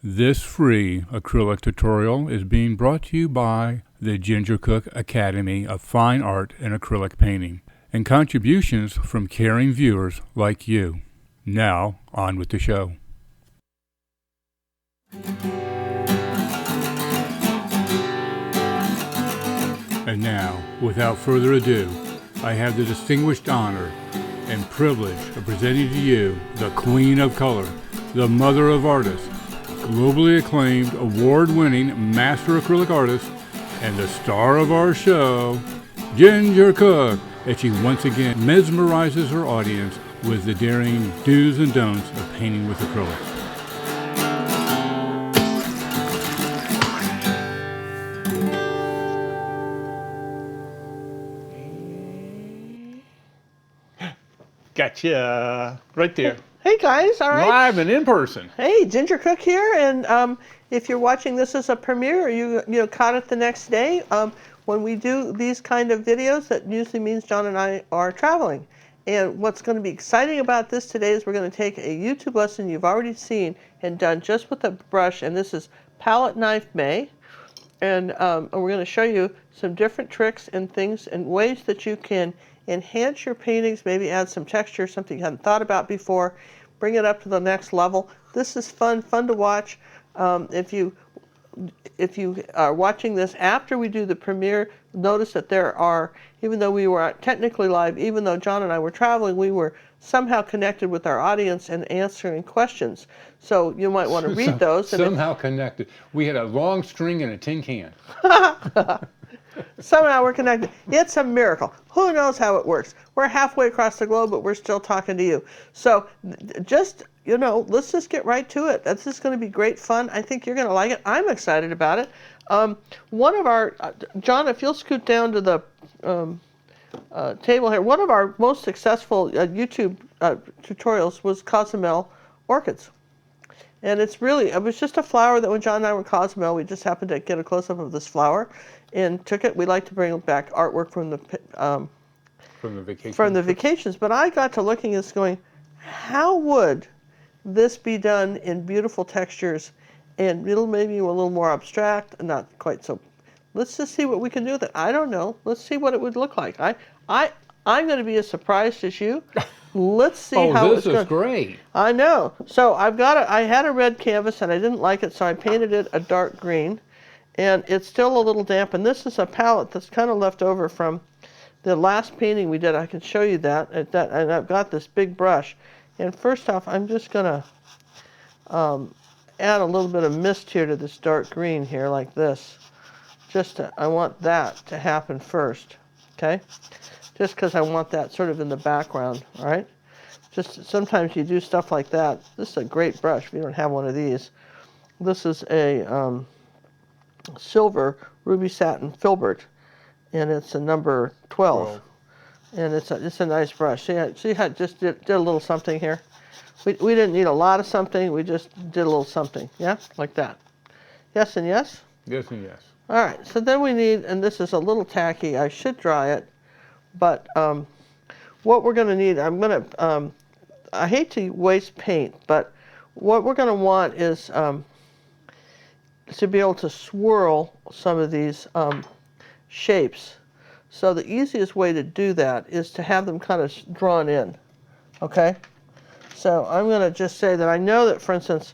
This free acrylic tutorial is being brought to you by the Ginger Cook Academy of Fine Art and Acrylic Painting, and contributions from caring viewers like you. Now, on with the show. And now, without further ado, I have the distinguished honor and privilege of presenting to you the Queen of Color, the Mother of Artists, globally acclaimed, award-winning master acrylic artist, and the star of our show, Ginger Cook, as she once again mesmerizes her audience with the daring do's and don'ts of painting with acrylics. Gotcha. Right there. Hey guys, all right. Live and in person. Hey, Ginger Cook here, and if you're watching this as a premiere, or you caught it the next day, when we do these kind of videos, that usually means John and I are traveling. And what's going to be exciting about this today is we're going to take a YouTube lesson you've already seen and done just with a brush, and this is Palette Knife May, and we're going to show you some different tricks and things and ways that you can enhance your paintings, maybe add some texture, something you hadn't thought about before, bring it up to the next level. This is fun to watch. If you are watching this after we do the premiere, notice that there are, even though we were technically live, even though John and I were traveling, we were somehow connected with our audience and answering questions. So you might want to read those. Somehow connected. We had a long string and a tin can. Somehow we're connected. It's a miracle. Who knows how it works? We're halfway across the globe, but we're still talking to you. So just, let's just get right to it. This is going to be great fun. I think you're going to like it. I'm excited about it. One of our, John, if you'll scoot down to the table here, one of our most successful YouTube tutorials was Cozumel orchids. And it was just a flower that when John and I were in Cozumel, we just happened to get a close-up of this flower and took it. We like to bring back artwork from the vacations. But I got to looking at this going, how would this be done in beautiful textures and maybe a little more abstract, not quite so. Let's just see what we can do with it. I don't know. Let's see what it would look like. I'm going to be as surprised as you. Let's see how it's going. This is great. I know. So I had a red canvas and I didn't like it, so I painted it a dark green. And it's still a little damp. And this is a palette that's kind of left over from the last painting we did. I can show you that. And I've got this big brush. And first off, I'm just going to add a little bit of mist here to this dark green here, like this. I want that to happen first, okay? Just because I want that sort of in the background, all right? Just sometimes you do stuff like that. This is a great brush if you don't have one of these. This is a silver ruby satin filbert, and it's a number 12. And it's a nice brush. See how I just did a little something here? We didn't need a lot of something. We just did a little something, yeah? Like that. Yes and yes? Yes and yes. All right, so then we need, and this is a little tacky, I should dry it, but what we're going to need, I hate to waste paint, but what we're going to want is to be able to swirl some of these shapes. So the easiest way to do that is to have them kind of drawn in, okay? So I'm going to just say that I know that, for instance,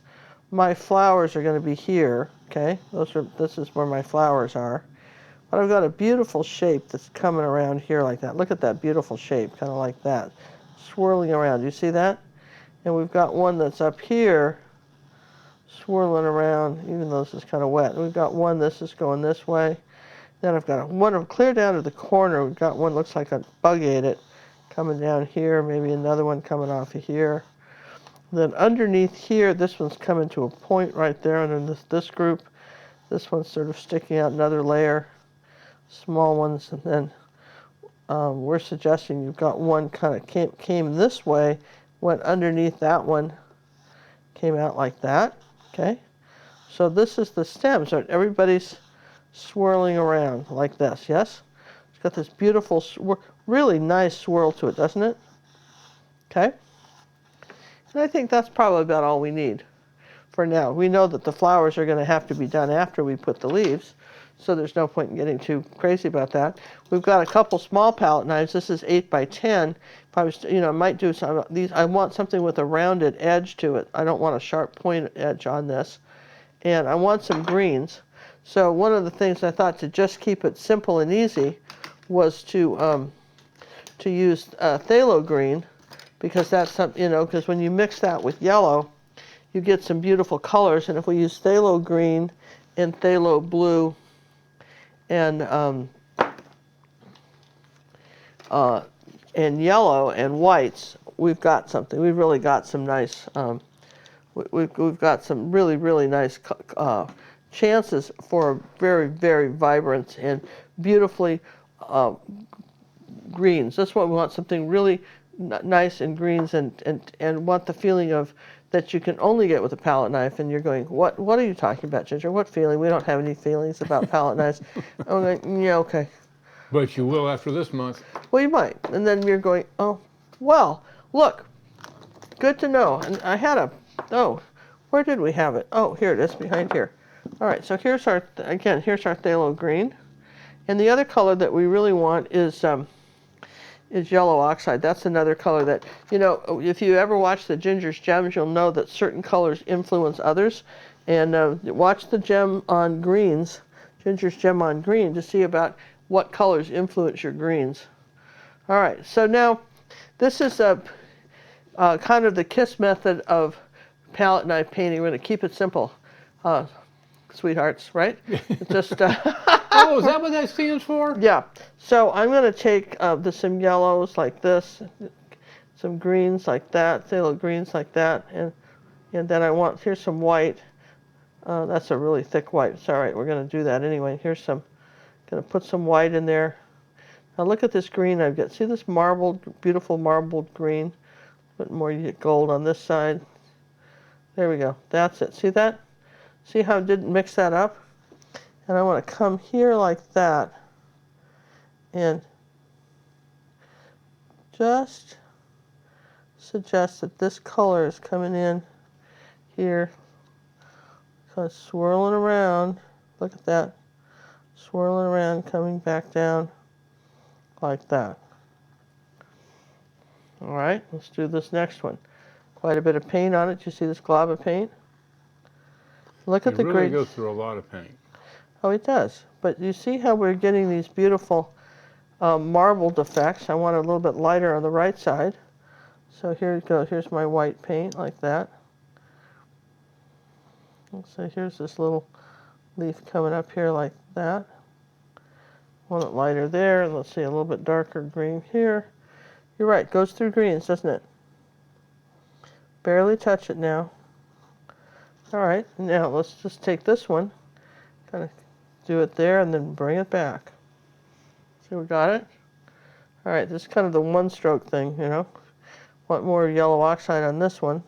my flowers are going to be here, okay? This is where my flowers are. But I've got a beautiful shape that's coming around here like that. Look at that beautiful shape, kind of like that, swirling around. You see that? And we've got one that's up here, swirling around, even though this is kind of wet. We've got one, this is going this way. Then I've got one clear down to the corner. We've got one looks like a bug ate it, coming down here, maybe another one coming off of here. Then underneath here, this one's coming to a point right there, and then this group, this one's sort of sticking out another layer, small ones, and then we're suggesting you've got one kind of came this way, went underneath that one, came out like that, okay? So this is the stem, so everybody's swirling around like this, yes? It's got this beautiful, really nice swirl to it, doesn't it? Okay? And I think that's probably about all we need. for now. We know that the flowers are going to have to be done after we put the leaves, so there's no point in getting too crazy about that. We've got a couple small palette knives. This is 8 by 10. If I was, I might do some of these. I want something with a rounded edge to it. I don't want a sharp point edge on this. And I want some greens. So one of the things I thought to just keep it simple and easy was to use phthalo green, because that's something, because when you mix that with yellow, you get some beautiful colors. And if we use phthalo green and phthalo blue and yellow and whites, we've got something. We've really got some nice. We've got some really, really nice chances for very, very vibrant and beautifully greens. That's what we want, something really nice in greens, and want the feeling of that you can only get with a palette knife. And you're going, what are you talking about, Ginger? What feeling? We don't have any feelings about palette knives. I'm like, yeah, okay. But you will after this month. Well, you might. And then you're going, oh, well, look, good to know. And I had where did we have it? Oh, here it is, behind here. All right, so here's our phthalo green. And the other color that we really want is yellow oxide. That's another color that, if you ever watch the Ginger's Gems, you'll know that certain colors influence others. And watch the gem on greens, Ginger's Gem on green, to see about what colors influence your greens. All right, so now this is kind of the KISS method of palette knife painting. We're going to keep it simple, sweethearts, right? Just Oh, is that what that stands for? yeah. So I'm going to take some yellows like this, some greens like that, phthalo greens like that, and then here's some white. That's a really thick white. It's all right. We're going to do that anyway. Here's some. Going to put some white in there. Now look at this green I've got. See this beautiful marbled green? A bit more, you get gold on this side. There we go. That's it. See that? See how I didn't mix that up? And I want to come here like that and just suggest that this color is coming in here. So it's swirling around. Look at that. Swirling around, coming back down like that. All right, let's do this next one. Quite a bit of paint on it. You see this glob of paint? Look at the green. It really goes through a lot of paint. Oh, it does. But you see how we're getting these beautiful marbled effects. I want it a little bit lighter on the right side. So here you go. Here's my white paint like that. So here's this little leaf coming up here like that. Want it lighter there, and let's see, a little bit darker green here. You're right, goes through greens, doesn't it? Barely touch it now. All right, now let's just take this one, kind of do it there, and then bring it back. See, we got it? All right, this is kind of the one-stroke thing, Want more yellow oxide on this one.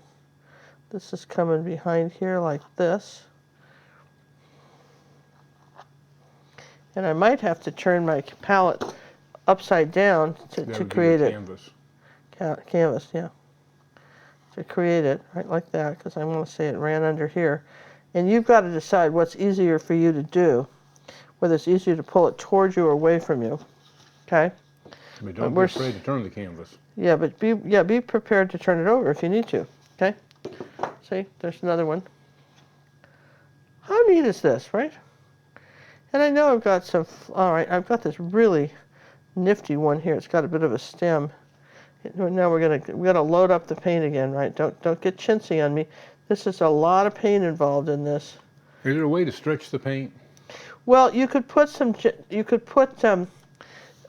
This is coming behind here like this. And I might have to turn my palette upside down to create it. Canvas. Canvas, yeah. To create it, right like that, because I want to say it ran under here. And you've got to decide what's easier for you to do, whether it's easier to pull it towards you or away from you. Okay? But don't be afraid to turn the canvas. Yeah, but be prepared to turn it over if you need to. Okay? See, there's another one. How neat is this, right? And I know I've got I've got this really nifty one here. It's got a bit of a stem. Now we're gonna load up the paint again, right? Don't get chintzy on me. This is a lot of paint involved in this. Is there a way to stretch the paint? Well, you could put some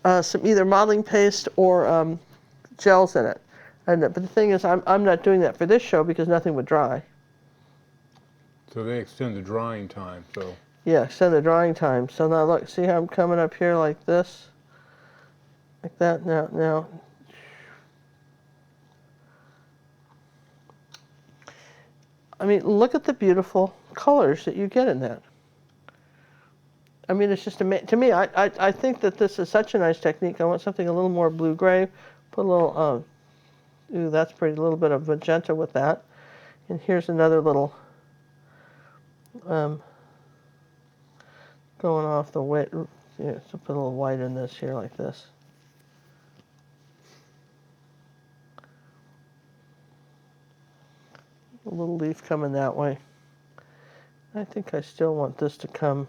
either modeling paste or gels in it. But the thing is, I'm not doing that for this show because nothing would dry. So they extend the drying time. So. Yeah, extend the drying time. So now look, see how I'm coming up here like this? Like that. Now. I mean, look at the beautiful colors that you get in that. I mean, it's just to me, I think that this is such a nice technique. I want something a little more blue-gray. Put a little, ooh, that's pretty, a little bit of magenta with that. And here's another little Going off the white. Yeah, so put a little white in this here like this. A little leaf coming that way. I think I still want this to come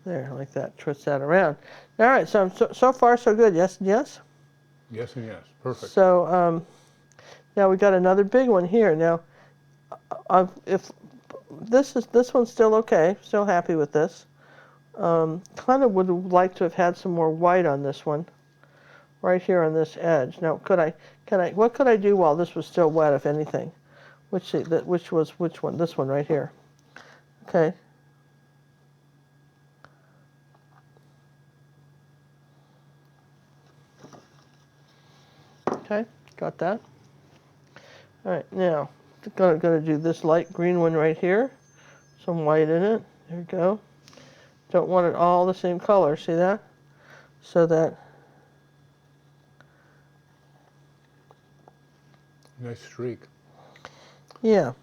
there like that. Twist that around. All right, so so far so good. Yes and yes. Yes and yes. Perfect. So now we got another big one here. Now, if this one's still okay, still happy with this. Kind of would like to have had some more white on this one, right here on this edge. Now, what could I do while this was still wet, if anything? Which one? This one right here. Okay. Okay, got that. All right, now gonna do this light green one right here. Some white in it. There we go. Don't want it all the same color. See that? So that. Nice streak. Yeah.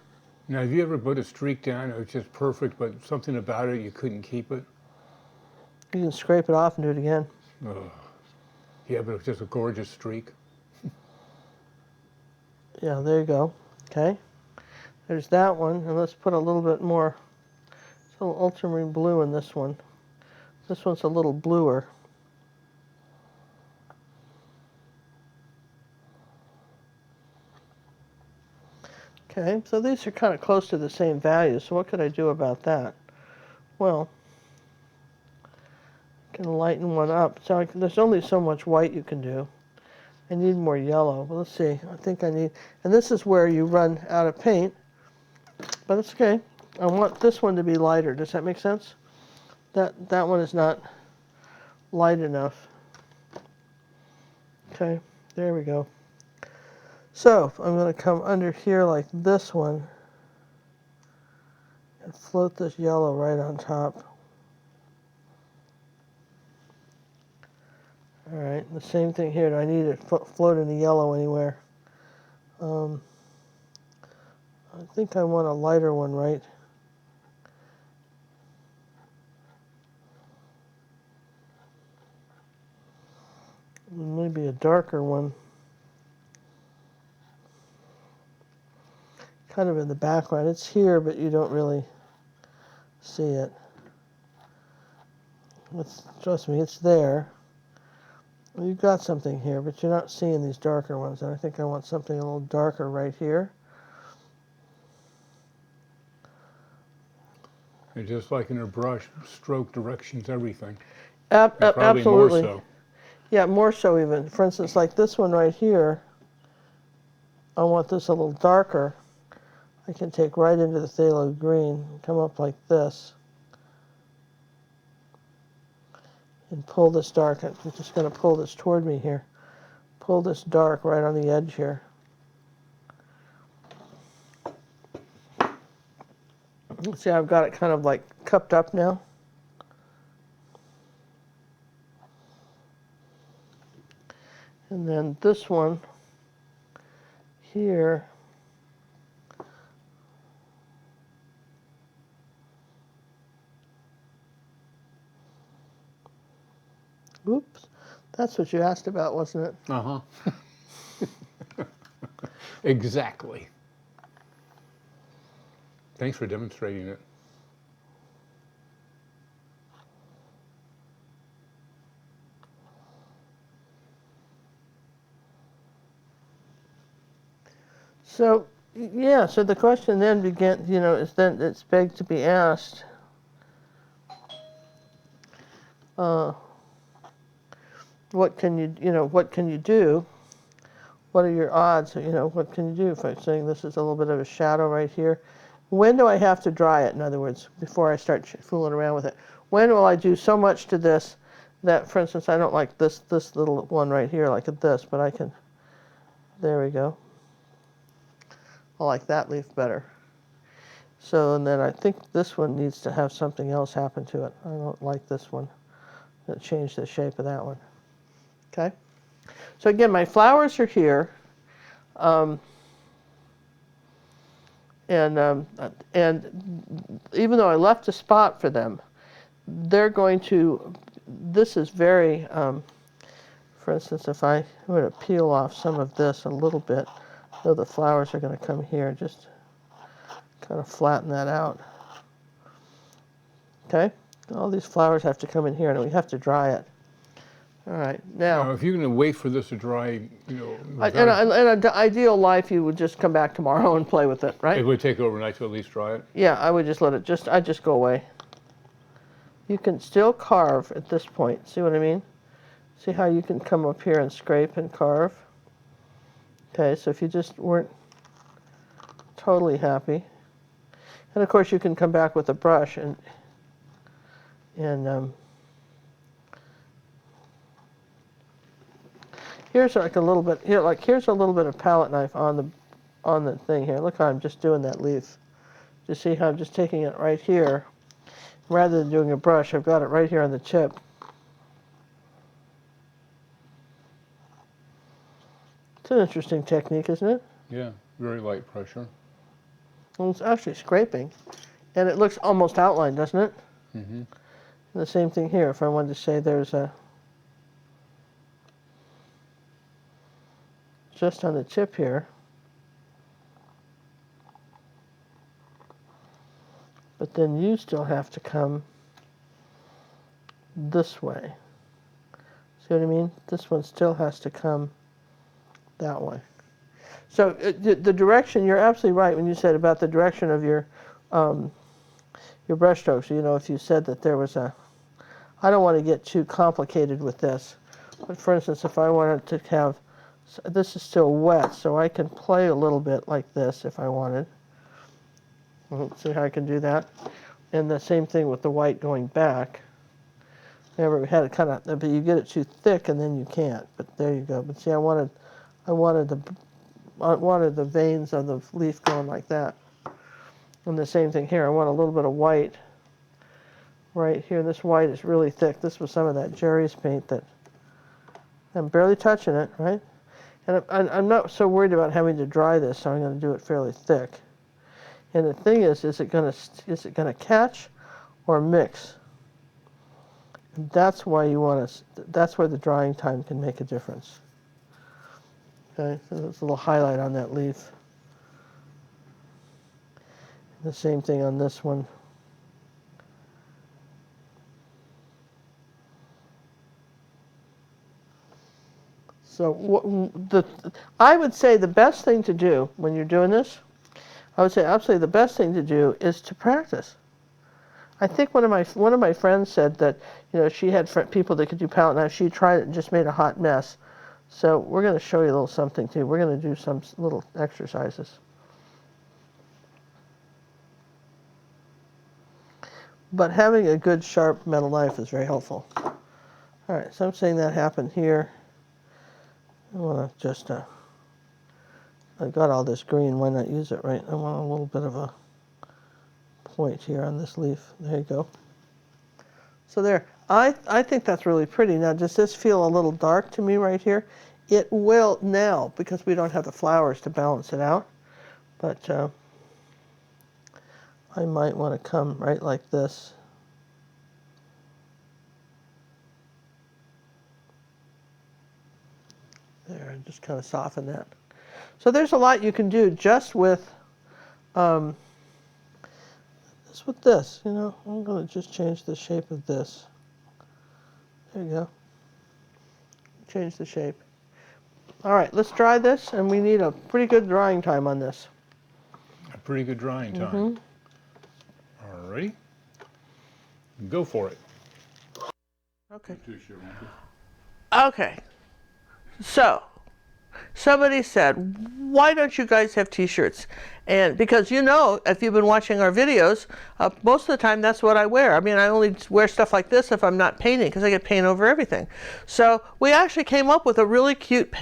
Now, have you ever put a streak down? It was just perfect, but something about it, you couldn't keep it? You can scrape it off and do it again. Ugh. Yeah, but it was just a gorgeous streak. Yeah, there you go. Okay. There's that one, and let's put a little bit more. It's a little ultramarine blue in this one. This one's a little bluer. Okay, so these are kind of close to the same value, so what could I do about that? Well, I can lighten one up. So there's only so much white you can do. I need more yellow. Well, let's see. I think I need, and this is where you run out of paint, but it's okay. I want this one to be lighter. Does that make sense? That one is not light enough. Okay, there we go. So I'm going to come under here like this one and float this yellow right on top. All right, the same thing here. Do I need it floating the yellow anywhere? I think I want a lighter one, right? Maybe a darker one. Kind of in the background. It's here, but you don't really see it. Trust me, it's there. Well, you've got something here, but you're not seeing these darker ones. And I think I want something a little darker right here. And just like in her brush, stroke directions, everything. Absolutely. More so. Yeah, more so even. For instance, like this one right here, I want this a little darker. I can take right into the phthalo green, come up like this, and pull this dark. I'm just going to pull this toward me here. Pull this dark right on the edge here. See, I've got it kind of like cupped up now. And then this one here, oops, that's what you asked about, wasn't it? Uh-huh. Exactly. Thanks for demonstrating it. So, yeah, so the question then began, it's begged to be asked, what can you do? What are your odds? What can you do? If I'm saying this is a little bit of a shadow right here, when do I have to dry it? In other words, before I start fooling around with it, when will I do so much to this that, for instance, I don't like this little one right here, like this, but I can. There we go. I like that leaf better. So, and then I think this one needs to have something else happen to it. I don't like this one. I'll change the shape of that one. Okay. So again, my flowers are here. and even though I left a spot for them, they're going to, this is very, for instance, if I were to peel off some of this a little bit, so the flowers are going to come here, just kind of flatten that out. Okay? All these flowers have to come in here, and we have to dry it. All right, Now, now, if you're going to wait for this to dry, you know, in without an ideal life, you would just come back tomorrow and play with it, it right? would take overnight to at least dry it. Yeah, I would just let it I'd just go away. You can still carve at this point. See what I mean? See how you can come up here and scrape and carve? Okay, so if you just weren't totally happy. And of course you can come back with a brush and here's like a little bit here, like here's a little bit of palette knife on the thing here. Look how I'm just doing that leaf. You see how I'm just taking it right here. Rather than doing a brush, I've got it right here on the tip. It's an interesting technique, isn't it? Yeah, very light pressure. Well, it's actually scraping, and it looks almost outlined, doesn't it? Mm-hmm. The same thing here. If I wanted to say there's a, just on the tip here, but then you still have to come this way. See what I mean? This one still has to come that way. So the direction, you're absolutely right when you said about the direction of your brush strokes. You know, if you said that there was a, I don't want to get too complicated with this, but for instance, if I wanted to have, this is still wet, so I can play a little bit like this if I wanted. See how I can do that? And the same thing with the white going back. Remember, we had it kind of, but you get it too thick and then you can't. But there you go. But see, I wanted the veins of the leaf going like that. And the same thing here. I want a little bit of white right here. This white is really thick. This was some of that Jerry's paint that I'm barely touching it, right? And I'm not so worried about having to dry this, so I'm going to do it fairly thick. And the thing is it gonna catch or mix? And that's why you want to. That's where the drying time can make a difference. Okay, so there's a little highlight on that leaf. The same thing on this one. So I would say the best thing to do when you're doing this, I would say absolutely the best thing to do is to practice. I think one of my friends said that, you know, she had people that could do palette knives. She tried it and just made a hot mess. So we're going to show you a little something too. We're going to do some little exercises. But having a good sharp metal knife is very helpful. All right, so I'm saying that happened here. I want to just, I got all this green, why not use it, right? I want a little bit of a point here on this leaf. There you go. So there, I think that's really pretty. Now, does this feel a little dark to me right here? It will now, because we don't have the flowers to balance it out. But I might want to come right like this. There, just kind of soften that. So there's a lot you can do just with this, you know. I'm going to just change the shape of this. There you go. Change the shape. All right, let's dry this, and we need a pretty good drying time on this. A pretty good drying time. All righty. Go for it. Okay. Okay. So, somebody said, why don't you guys have t-shirts? And because, you know, if you've been watching our videos, most of the time that's what I wear. I mean, I only wear stuff like this if I'm not painting, because I get paint over everything. So we actually came up with a really cute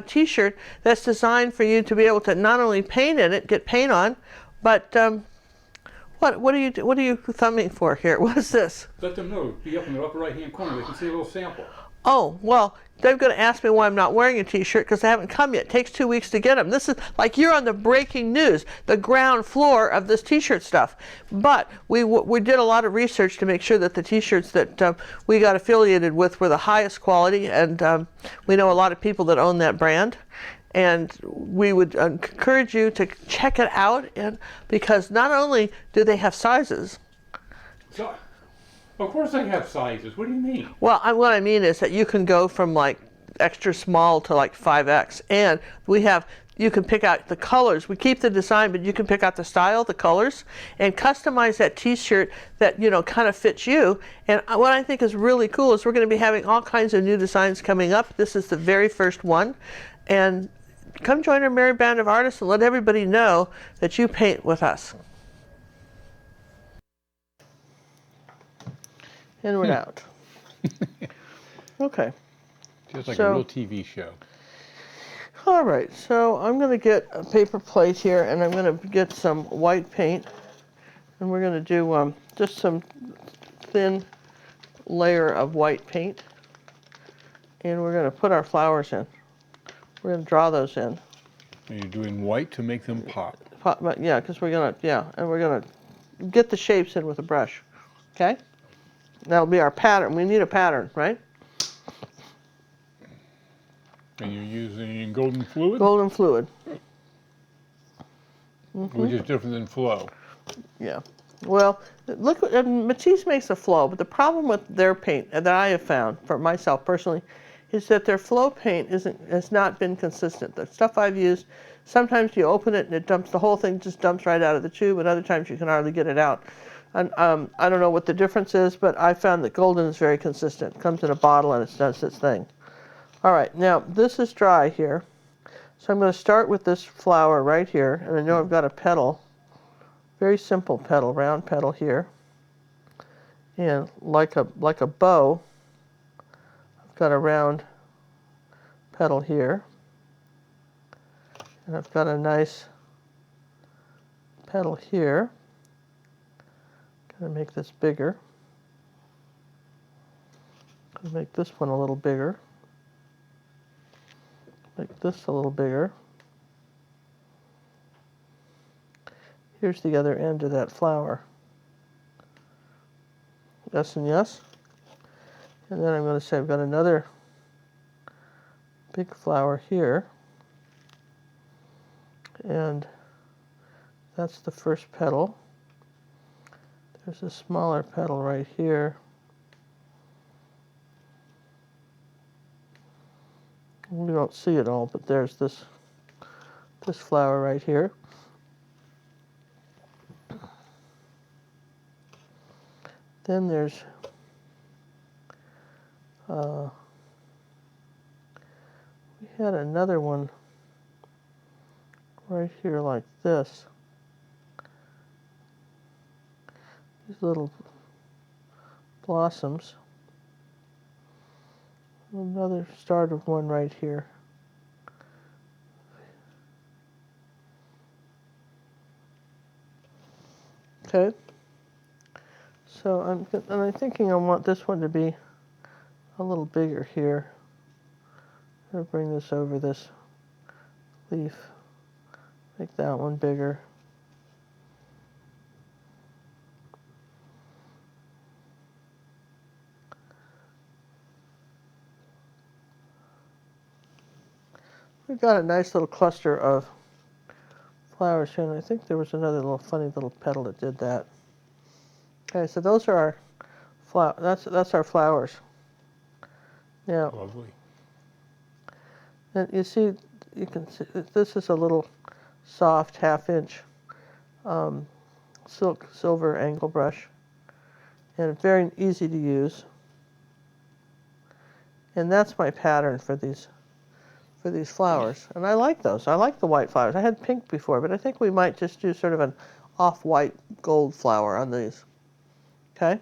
t-shirt that's designed for you to be able to not only paint in it, get paint on, but what are you thumbing for here? What is this? Let them know. Be up in the upper right-hand corner. They can see a little sample. Oh, well, they're going to ask me why I'm not wearing a t-shirt because they haven't come yet. It takes 2 weeks to get them. This is like you're on the breaking news, the ground floor of this t-shirt stuff. But we did a lot of research to make sure that the t-shirts that we got affiliated with were the highest quality, and we know a lot of people that own that brand. And we would encourage you to check it out, and because not only do they have sizes. So, of course they have sizes. What do you mean? Well, what I mean is that you can go from like extra small to like 5X, and you can pick out the colors. We keep the design, but you can pick out the style, the colors, and customize that t-shirt that, you know, kind of fits you. And what I think is really cool is we're going to be having all kinds of new designs coming up. This is the very first one, and come join our merry band of artists and let everybody know that you paint with us. And we're out. Okay. Feels like a real TV show. All right, so I'm going to get a paper plate here, and I'm going to get some white paint, and we're going to do just some thin layer of white paint, and we're going to put our flowers in. We're going to draw those in. And you're doing white to make them pop. Yeah, because we're going to, and we're going to get the shapes in with a brush, okay? That'll be our pattern. We need a pattern, right? And you're using golden fluid? Golden fluid. Which is different than flow. Yeah. Well, Matisse makes a flow, but the problem with their paint that I have found for myself personally is that their flow paint has not been consistent. The stuff I've used, sometimes you open it and it dumps, the whole thing just dumps right out of the tube, and other times you can hardly get it out. And I don't know what the difference is, but I found that golden is very consistent. It comes in a bottle and it does its thing. All right, now this is dry here. So I'm going to start with this flower right here, and I know I've got a petal, very simple petal, round petal here. And like a bow, I've got a round petal here. And I've got a nice petal here. Going to make this bigger. Going to make this one a little bigger. Make this a little bigger. Here's the other end of that flower. Yes and yes. And then I'm going to say I've got another big flower here. And that's the first petal. There's a smaller petal right here. We don't see it all, but there's this flower right here. Then there's we had another one right here like this. These little blossoms. Another start of one right here. Okay. So I'm thinking I want this one to be a little bigger here. I'm going to bring this over this leaf. Make that one bigger. We've got a nice little cluster of flowers here, and I think there was another little funny little petal that did that. Okay, so those are our that's our flowers. Now, Lovely. and you can see this is a little soft 1/2-inch silver angle brush, and very easy to use. And that's my pattern for these flowers, and I like those. I like the white flowers. I had pink before, but I think we might just do sort of an off-white gold flower on these. Okay?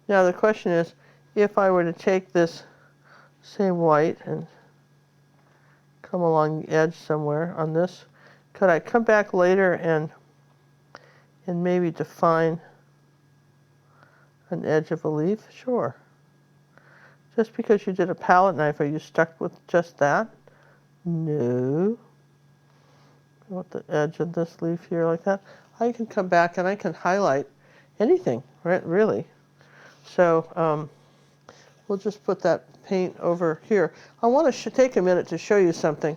Now the question is, if I were to take this same white and come along the edge somewhere on this, could I come back later and maybe define an edge of a leaf? Sure. Just because you did a palette knife, are you stuck with just that? No. I want the edge of this leaf here like that. I can come back and I can highlight anything, right? Really. So we'll just put that paint over here. I want to take a minute to show you something.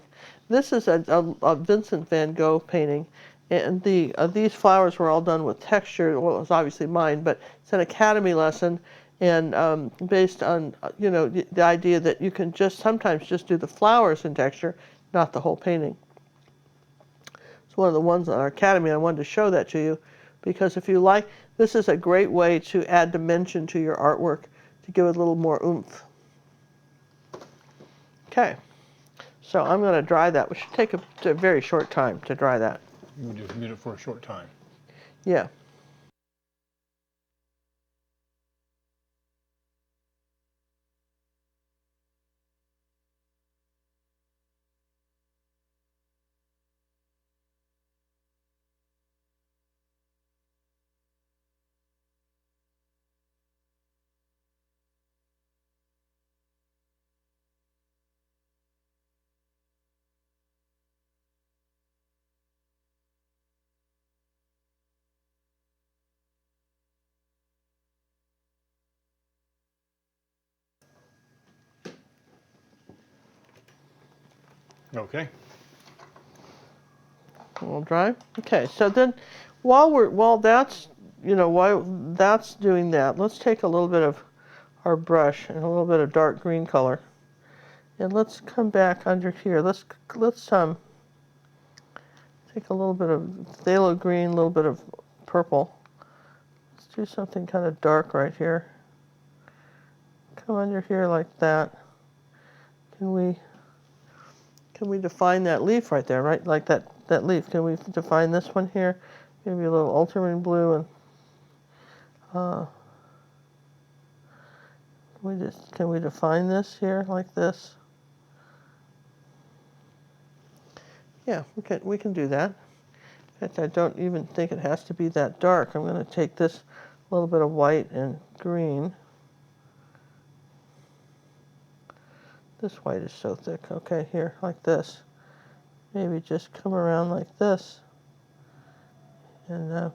This is a Vincent van Gogh painting, and these flowers were all done with texture. Well, it was obviously mine, but it's an academy lesson, and based on the idea that you can sometimes just do the flowers in texture, not the whole painting. It's one of the ones on our academy. I wanted to show that to you because if you like, this is a great way to add dimension to your artwork to give it a little more oomph. Okay, so I'm going to dry that. We should take a very short time to dry that. We just need it for a short time. Yeah. Okay. All dry. Okay, so then while that's doing that, let's take a little bit of our brush and a little bit of dark green color, and let's come back under here. Let's take a little bit of phthalo green, a little bit of purple. Let's do something kind of dark right here. Come under here like that. Can we define that leaf right there, right? Like that leaf. Can we define this one here? Maybe a little ultramarine blue and can we define this here like this? Yeah, we can do that. In fact, I don't even think it has to be that dark. I'm going to take this little bit of white and green. This white is so thick. Okay, here, like this. Maybe just come around like this. And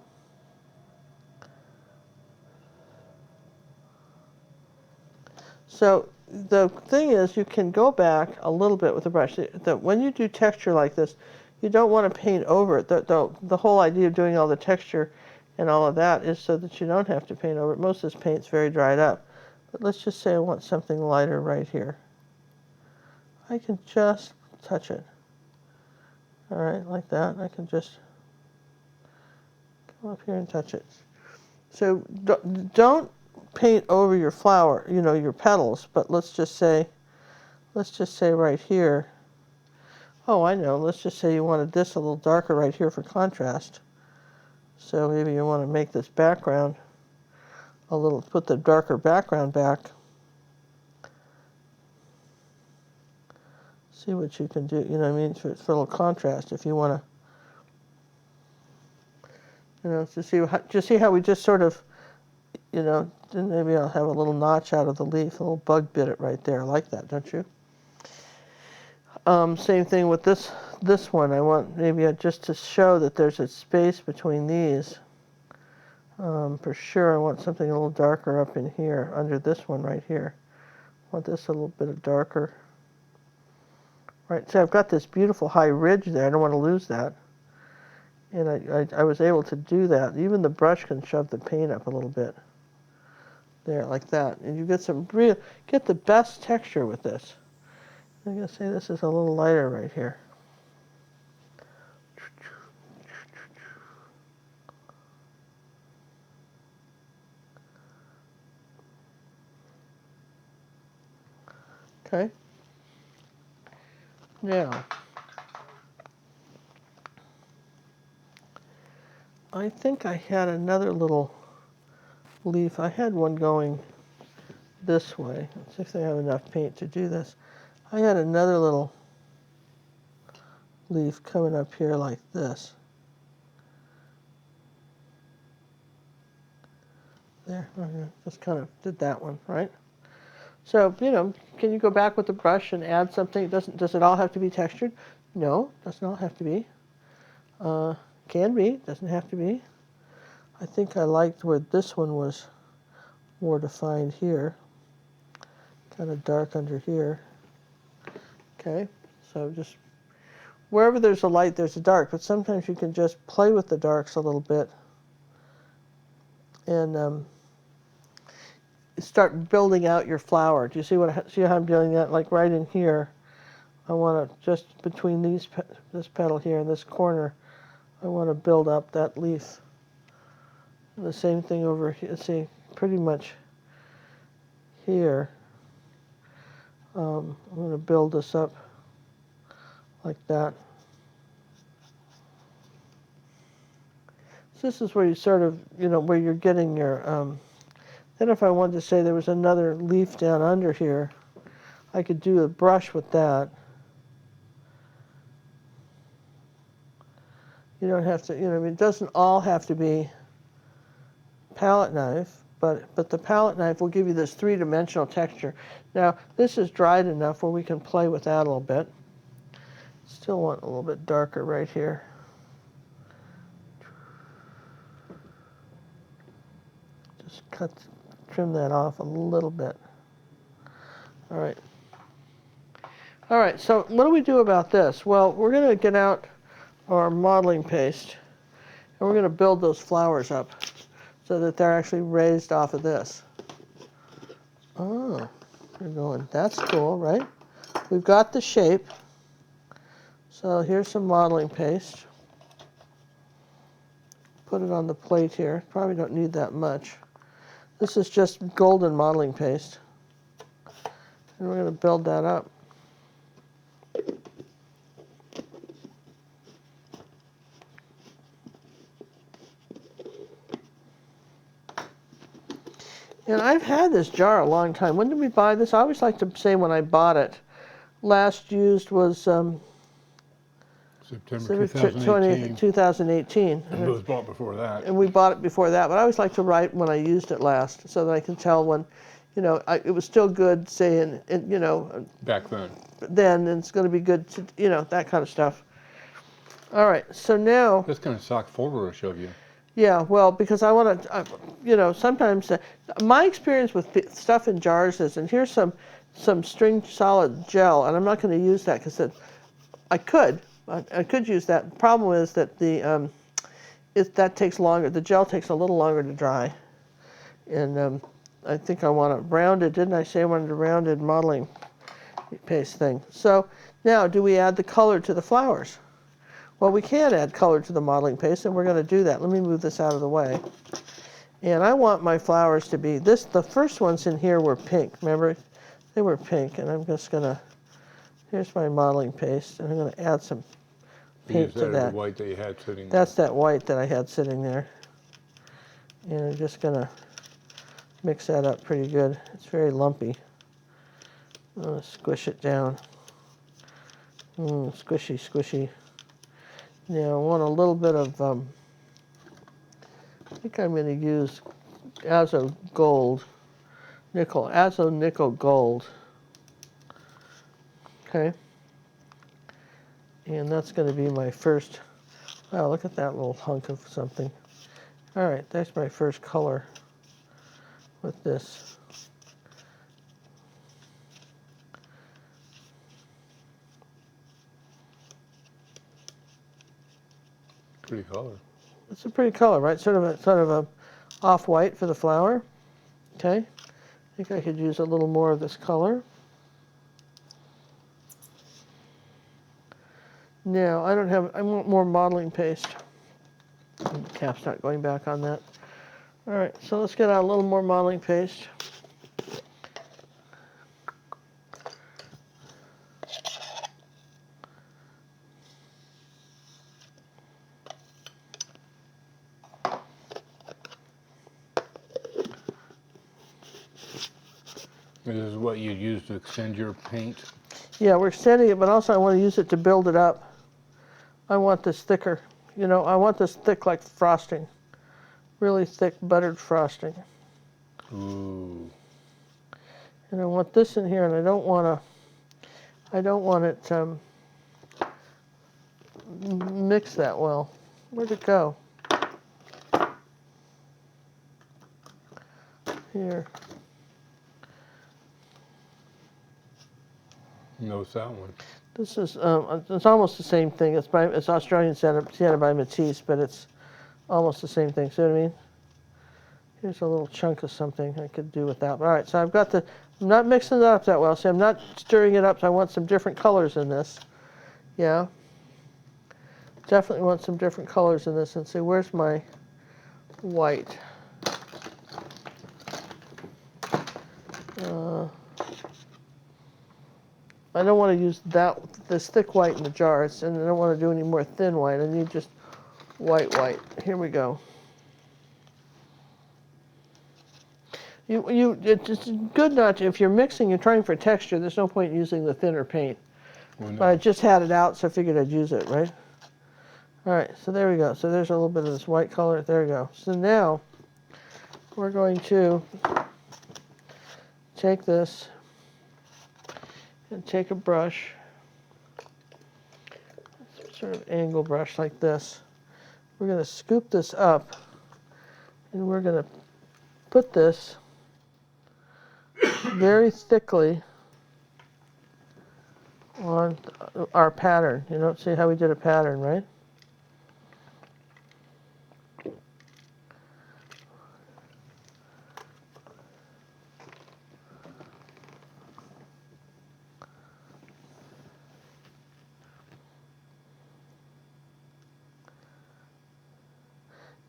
so the thing is, you can go back a little bit with the brush. When you do texture like this, you don't want to paint over it. The whole idea of doing all the texture and all of that is so that you don't have to paint over it. Most of this paint's very dried up. But let's just say I want something lighter right here. I can just touch it. All right, like that. I can just come up here and touch it. So don't paint over your flower, your petals, but let's just say right here, oh, I know, let's just say you wanted this a little darker right here for contrast. So maybe you want to make this background put the darker background back. See what you can do, you know what I mean, for a little contrast if you want to, to see how we just sort of, then maybe I'll have a little notch out of the leaf, a little bug bit it right there. I like that, don't you? Same thing with this one. I want maybe just to show that there's a space between these. For sure, I want something a little darker up in here, under this one right here. I want this a little bit darker. Right, so I've got this beautiful high ridge there. I don't want to lose that. And I was able to do that. Even the brush can shove the paint up a little bit. There, like that. And you get the best texture with this. I'm going to say this is a little lighter right here. Okay. Now, I think I had another little leaf. I had one going this way. Let's see if they have enough paint to do this. I had another little leaf coming up here like this. There, just kind of did that one, right? So, you know, can you go back with the brush and add something? Does it all have to be textured? No, doesn't all have to be. Can be, doesn't have to be. I think I liked where this one was more defined here. Kind of dark under here. Okay, so just wherever there's a light, there's a dark, but sometimes you can just play with the darks a little bit and start building out your flower. Do you see how I'm doing that? Like right in here, I want to just between this petal here and this corner, I want to build up that leaf. And the same thing over here. See, pretty much here. I'm going to build this up like that. So this is where you sort of, you know, where you're getting your, then if I wanted to say there was another leaf down under here, I could do a brush with that. You don't have to, you know, I mean, it doesn't all have to be palette knife, but the palette knife will give you this three-dimensional texture. Now, this is dried enough where we can play with that a little bit. Still want a little bit darker right here. Just trim that off a little bit. All right. All right, so what do we do about this? Well, we're going to get out our modeling paste, and we're going to build those flowers up so that they're actually raised off of this. Oh, we're going, that's cool, right? We've got the shape. So here's some modeling paste. Put it on the plate here. Probably don't need that much. This is just golden modeling paste. And we're going to build that up. And I've had this jar a long time. When did we buy this? I always like to say when I bought it. Last used was September 2018. 2018. And it was bought before that. And we bought it before that. But I always like to write when I used it last so that I can tell when, you know, it was still good saying, you know. Back then. Then, and it's going to be good to, you know, that kind of stuff. All right, so now. That's kind of sock photo-ish of you. Yeah, well, because I want to, you know, sometimes my experience with stuff in jars is, and here's some string solid gel, and I'm not going to use that because I could use that. The problem is that that takes longer. The gel takes a little longer to dry, and I think I want a rounded. Didn't I say I wanted a rounded modeling paste thing? So now, do we add the color to the flowers? Well, we can add color to the modeling paste, and we're going to do that. Let me move this out of the way. And I want my flowers to be, the first ones in here were pink, remember? They were pink, and I'm just going to, here's my modeling paste, and I'm going to add some paint to that. The white that you had sitting there. That's that white that I had sitting there. And I'm just going to mix that up pretty good. It's very lumpy. I'm going to squish it down. Squishy, squishy. Now I want a little bit of, I think I'm going to use azo nickel gold. Okay. And that's going to be my first, wow, look at that little hunk of something. All right, that's my first color with this. Pretty color. It's a pretty color, right? Sort of a off-white for the flower. Okay. I think I could use a little more of this color. Now, I want more modeling paste. The cap's not going back on that. All right, so let's get out a little more modeling paste. This is what you use to extend your paint? Yeah, we're extending it, but also I want to use it to build it up. I want this thicker. You know, I want this thick like frosting. Really thick buttered frosting. Ooh. And I want this in here, and I don't want it mix that well. Where'd it go? Here. Knows that one. This is it's almost the same thing. It's Australian sienna by Matisse, but it's almost the same thing. See what I mean? Here's a little chunk of something I could do with that. All right, so I've got I'm not mixing it up that well. See, I'm not stirring it up, so I want some different colors in this. Yeah. Definitely want some different colors in this. And see, where's my white? I don't want to use this thick white in the jars, and I don't want to do any more thin white. I need just white. Here we go. It's good not to, if you're mixing, you're trying for texture, there's no point in using the thinner paint. Well, no. But I just had it out, so I figured I'd use it, right? All right, so there we go. So there's a little bit of this white color. There we go. So now we're going to take this and take a brush, sort of angle brush like this. We're going to scoop this up, and we're going to put this very thickly on our pattern. You know, see how we did a pattern, right?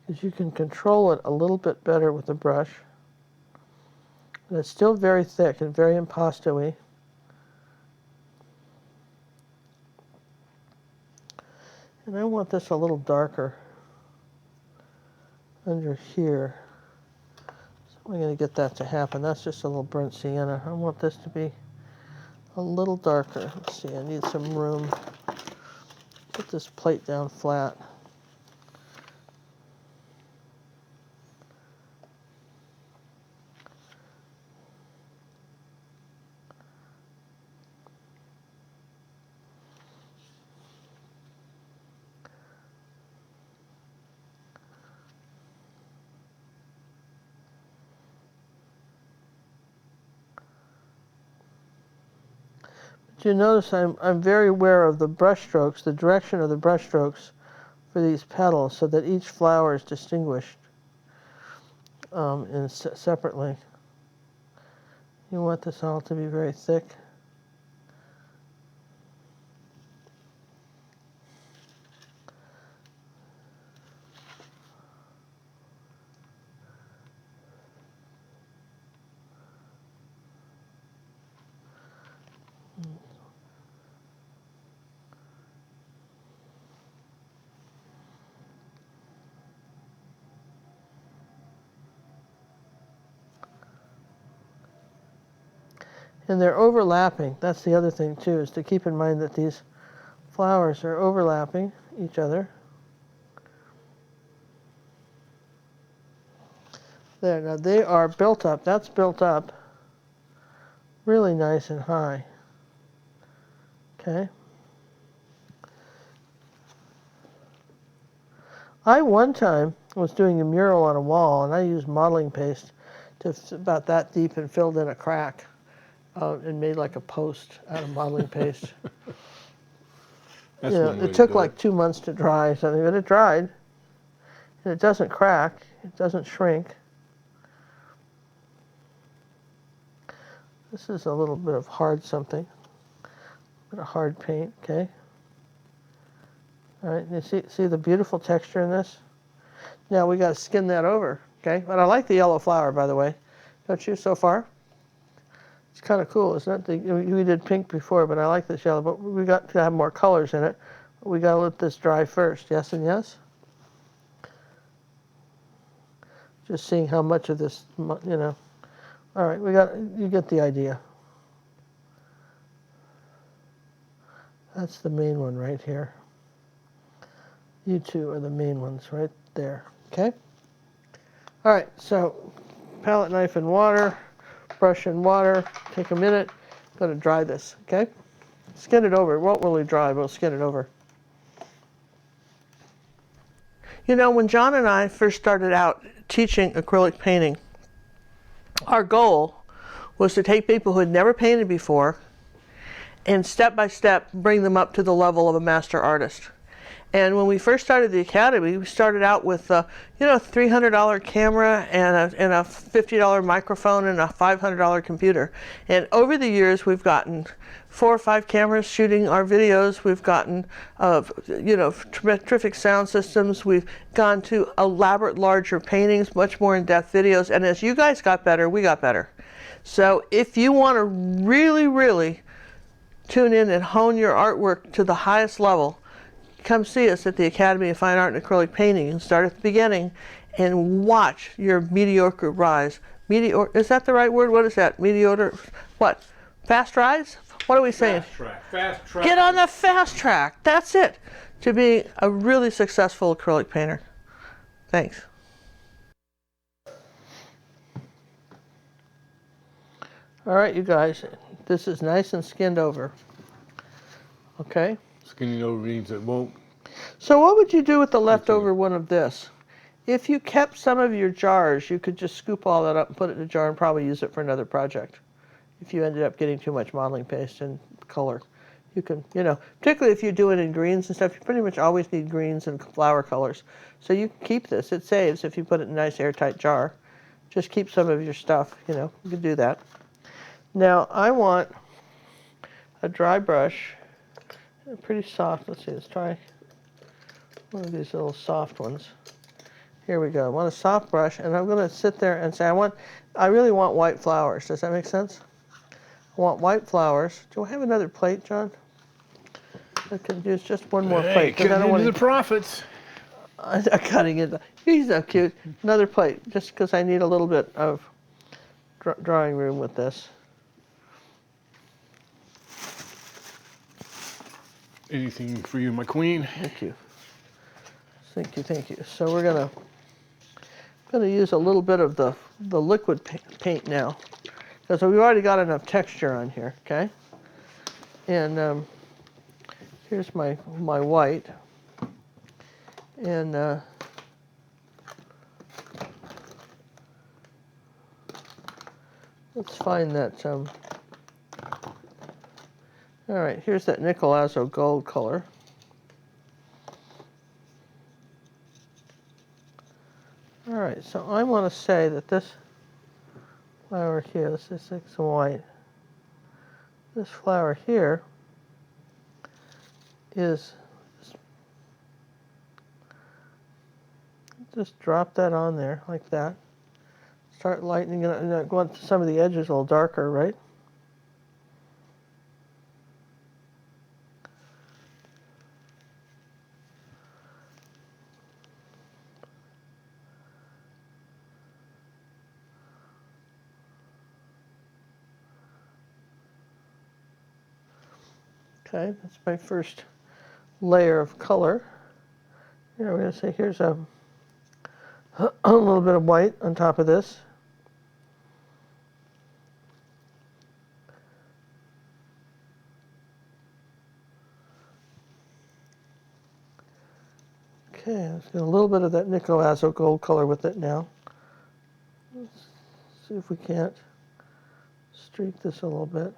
Because you can control it a little bit better with the brush. And it's still very thick and very impasto-y. And I want this a little darker under here. So I'm going to get that to happen. That's just a little burnt sienna. I want this to be a little darker. Let's see, I need some room. Put this plate down flat. You notice I'm very aware of the brush strokes, the direction of the brush strokes for these petals, so that each flower is distinguished separately. You want this all to be very thick. And they're overlapping. That's the other thing too, is to keep in mind that these flowers are overlapping each other. There, now they are built up. That's built up really nice and high. Okay. I one time was doing a mural on a wall, and I used modeling paste to about that deep and filled in a crack. And made like a post out of modeling paste. That's You know, one way it to took do like it. 2 months to dry something, but it dried. And it doesn't crack. It doesn't shrink. This is a little bit of hard something. A bit of hard paint, okay? All right, you see the beautiful texture in this? Now we got to skin that over, okay? But I like the yellow flower, by the way. Don't you, so far? It's kind of cool, isn't it? We did pink before, but I like this yellow. But we got to have more colors in it. We got to let this dry first. Yes and yes? Just seeing how much of this, you know. All right, you get the idea. That's the main one right here. You two are the main ones right there, okay? All right, so palette knife and water. brush in water, take a minute, going to dry this, okay? Skin it over. It won't really dry, but we'll skin it over. You know, when John and I first started out teaching acrylic painting, our goal was to take people who had never painted before and step by step bring them up to the level of a master artist. And when we first started the academy, we started out with a $300 camera and a $50 microphone and a $500 computer. And over the years, we've gotten 4 or 5 cameras shooting our videos. We've gotten terrific sound systems. We've gone to elaborate, larger paintings, much more in-depth videos. And as you guys got better, we got better. So if you want to really, really tune in and hone your artwork to the highest level, come see us at the Academy of Fine Art and Acrylic Painting and start at the beginning and watch your mediocre rise. Is that the right word? What is that? Mediocre, what? Fast rise? What are we saying? Fast track. Fast track. Get on the fast track. That's it. To be a really successful acrylic painter. Thanks. All right, you guys. This is nice and skinned over. Okay? Skinning over means it won't. So what would you do with the leftover one of this? If you kept some of your jars, you could just scoop all that up and put it in a jar and probably use it for another project. If you ended up getting too much modeling paste and color, you can, particularly if you do it in greens and stuff, you pretty much always need greens and flower colors. So you can keep this. It saves if you put it in a nice airtight jar. Just keep some of your stuff, you can do that. Now I want a dry brush. Pretty soft. Let's see, let's try one of these little soft ones. Here we go. I want a soft brush, and I'm going to sit there and say, I really want white flowers. Does that make sense? I want white flowers. Do I have another plate, John? I could use just one more plate. Cutting into the profits. I'm cutting it. He's so cute. Another plate, just because I need a little bit of drawing room with this. Anything for you, my queen. Thank you. Thank you, thank you. So we're gonna use a little bit of the liquid paint now, because we've already got enough texture on here. Okay. And here's my white, and let's find that. All right, here's that nickel azo gold color. All right, so I want to say that this flower here, let's just take some white. This flower here is, just drop that on there like that. Start lightening it up, and I want some of the edges a little darker, right? Okay, that's my first layer of color. Here we're going to say here's a little bit of white on top of this. Okay, let's get a little bit of that nickel azo gold color with it now. Let's see if we can't streak this a little bit.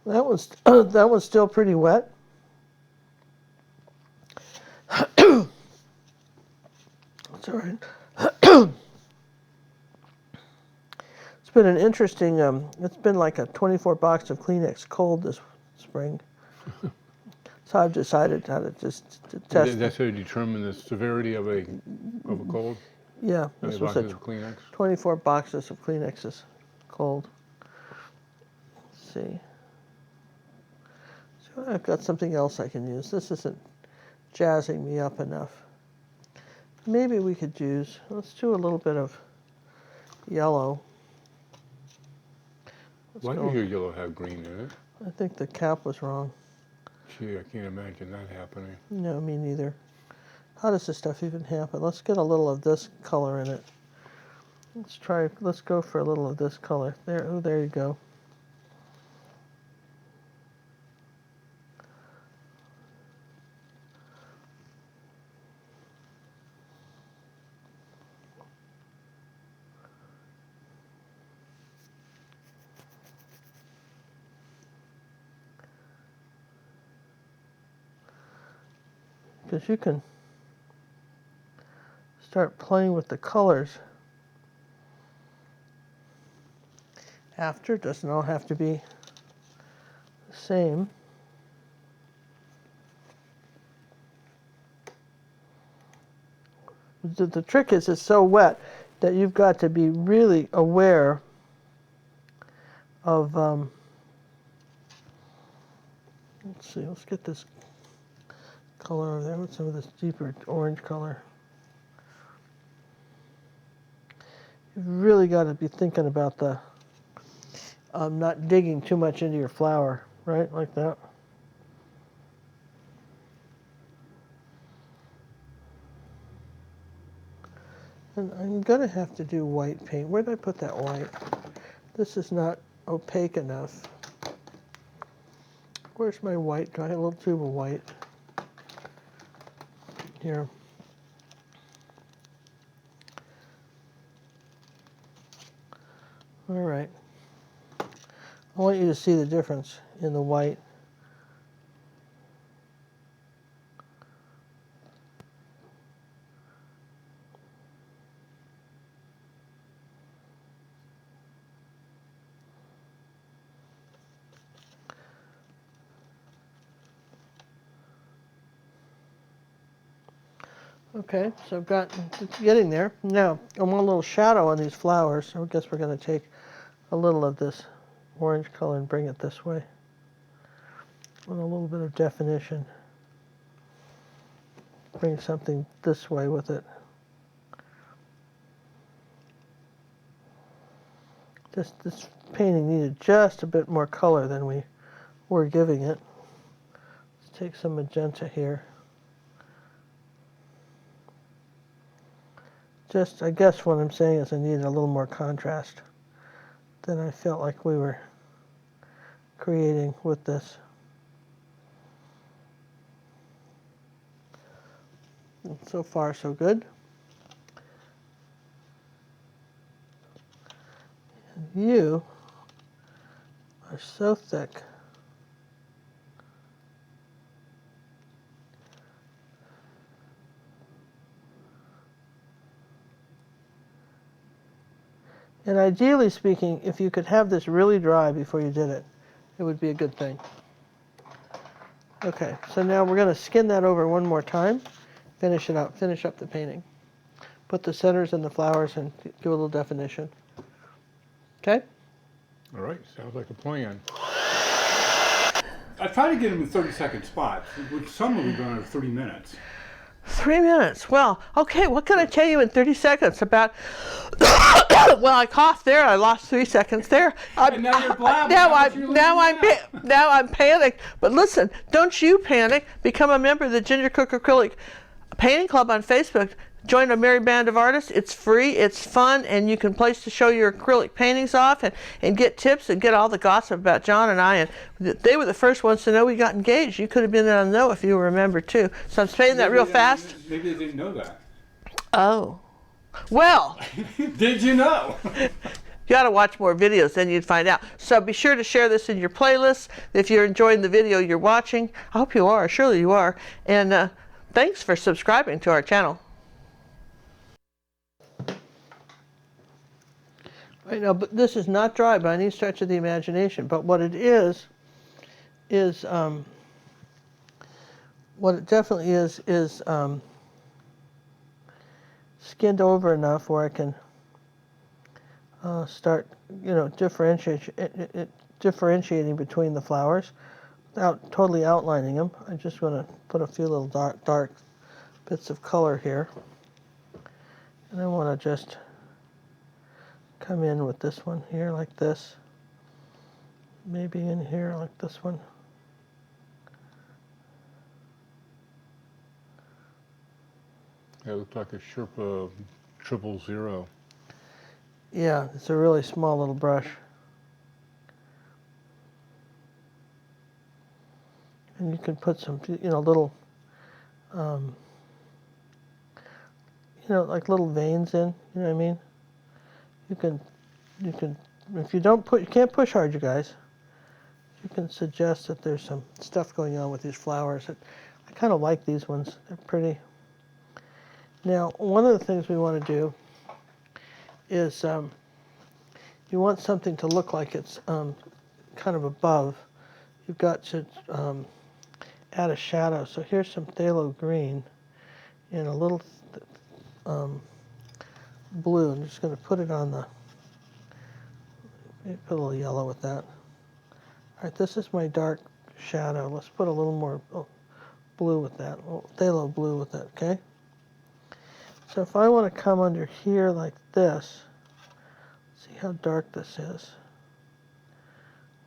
That one's still pretty wet. That's all right. It's been an interesting, it's been like a 24 box of Kleenex cold this spring. So I've decided how to just test. That's how you determine the severity of a cold? Yeah. This was boxes of Kleenex? 24 boxes of Kleenexes cold. Let's see. I've got something else I can use. This isn't jazzing me up enough. Maybe we could use, let's do a little bit of yellow. Why does your yellow have green in it? I think the cap was wrong. Gee, I can't imagine that happening. No, me neither. How does this stuff even happen? Let's get a little of this color in it. let's go for a little of this color. There, oh, there you go. Because you can start playing with the colors after. It doesn't all have to be the same. The trick is it's so wet that you've got to be really aware of, let's see, let's get this color over there with some of this deeper orange color. You've really got to be thinking about the not digging too much into your flower, right? Like that. And I'm going to have to do white paint. Where did I put that white? This is not opaque enough. Where's my white? Do I have a little tube of white? Here. All right. I want you to see the difference in the white. Okay, so I've got, it's getting there. Now, I want a little shadow on these flowers, so I guess we're going to take a little of this orange color and bring it this way. And a little bit of definition. Bring something this way with it. This painting needed just a bit more color than we were giving it. Let's take some magenta here. Just, I guess what I'm saying is I needed a little more contrast than I felt like we were creating with this. And so far, so good. And you are so thick. And ideally speaking, if you could have this really dry before you did it, it would be a good thing. Okay, so now we're going to skin that over one more time, finish it up, finish up the painting. Put the centers and the flowers and give a little definition. Okay? All right, sounds like a plan. I try to get them in 30-second spots, which some of them go under 30 minutes. 3 minutes. Well, okay, what can I tell you in 30 seconds about... Well, I coughed there. I lost 3 seconds there. And now you're blabbing. Now I'm panicked. But listen, don't you panic. Become a member of the Ginger Cook Acrylic Painting Club on Facebook. Join a merry band of artists. It's free, it's fun, and you can place to show your acrylic paintings off and get tips and get all the gossip about John and I. And they were the first ones to know we got engaged. You could have been in on the know if you remember too. So I'm saying that real fast. Maybe they didn't know that. Oh. Well. Did you know? You got to watch more videos, then you'd find out. So be sure to share this in your playlists. If you're enjoying the video you're watching, I hope you are. Surely you are. And thanks for subscribing to our channel. Right now, but this is not dry by any stretch of the imagination. But what it is what it definitely is skinned over enough where I can start, differentiating between the flowers without totally outlining them. I just want to put a few little dark bits of color here, and I want to just come in with this one here like this, maybe in here like this one. That looks like a Sherpa 000. Yeah, it's a really small little brush. And you can put some, little, um, like little veins in, you know what I mean? You can, if you don't you can't push hard, you guys. You can suggest that there's some stuff going on with these flowers. I kind of like these ones. They're pretty. Now, one of the things we want to do is you want something to look like it's kind of above. You've got to add a shadow. So here's some phthalo green and a little blue. I'm just going to put it on the, maybe put a little yellow with that. All right, this is my dark shadow. Let's put a little more blue with that, a little phthalo blue with that, okay? So if I want to come under here like this, see how dark this is.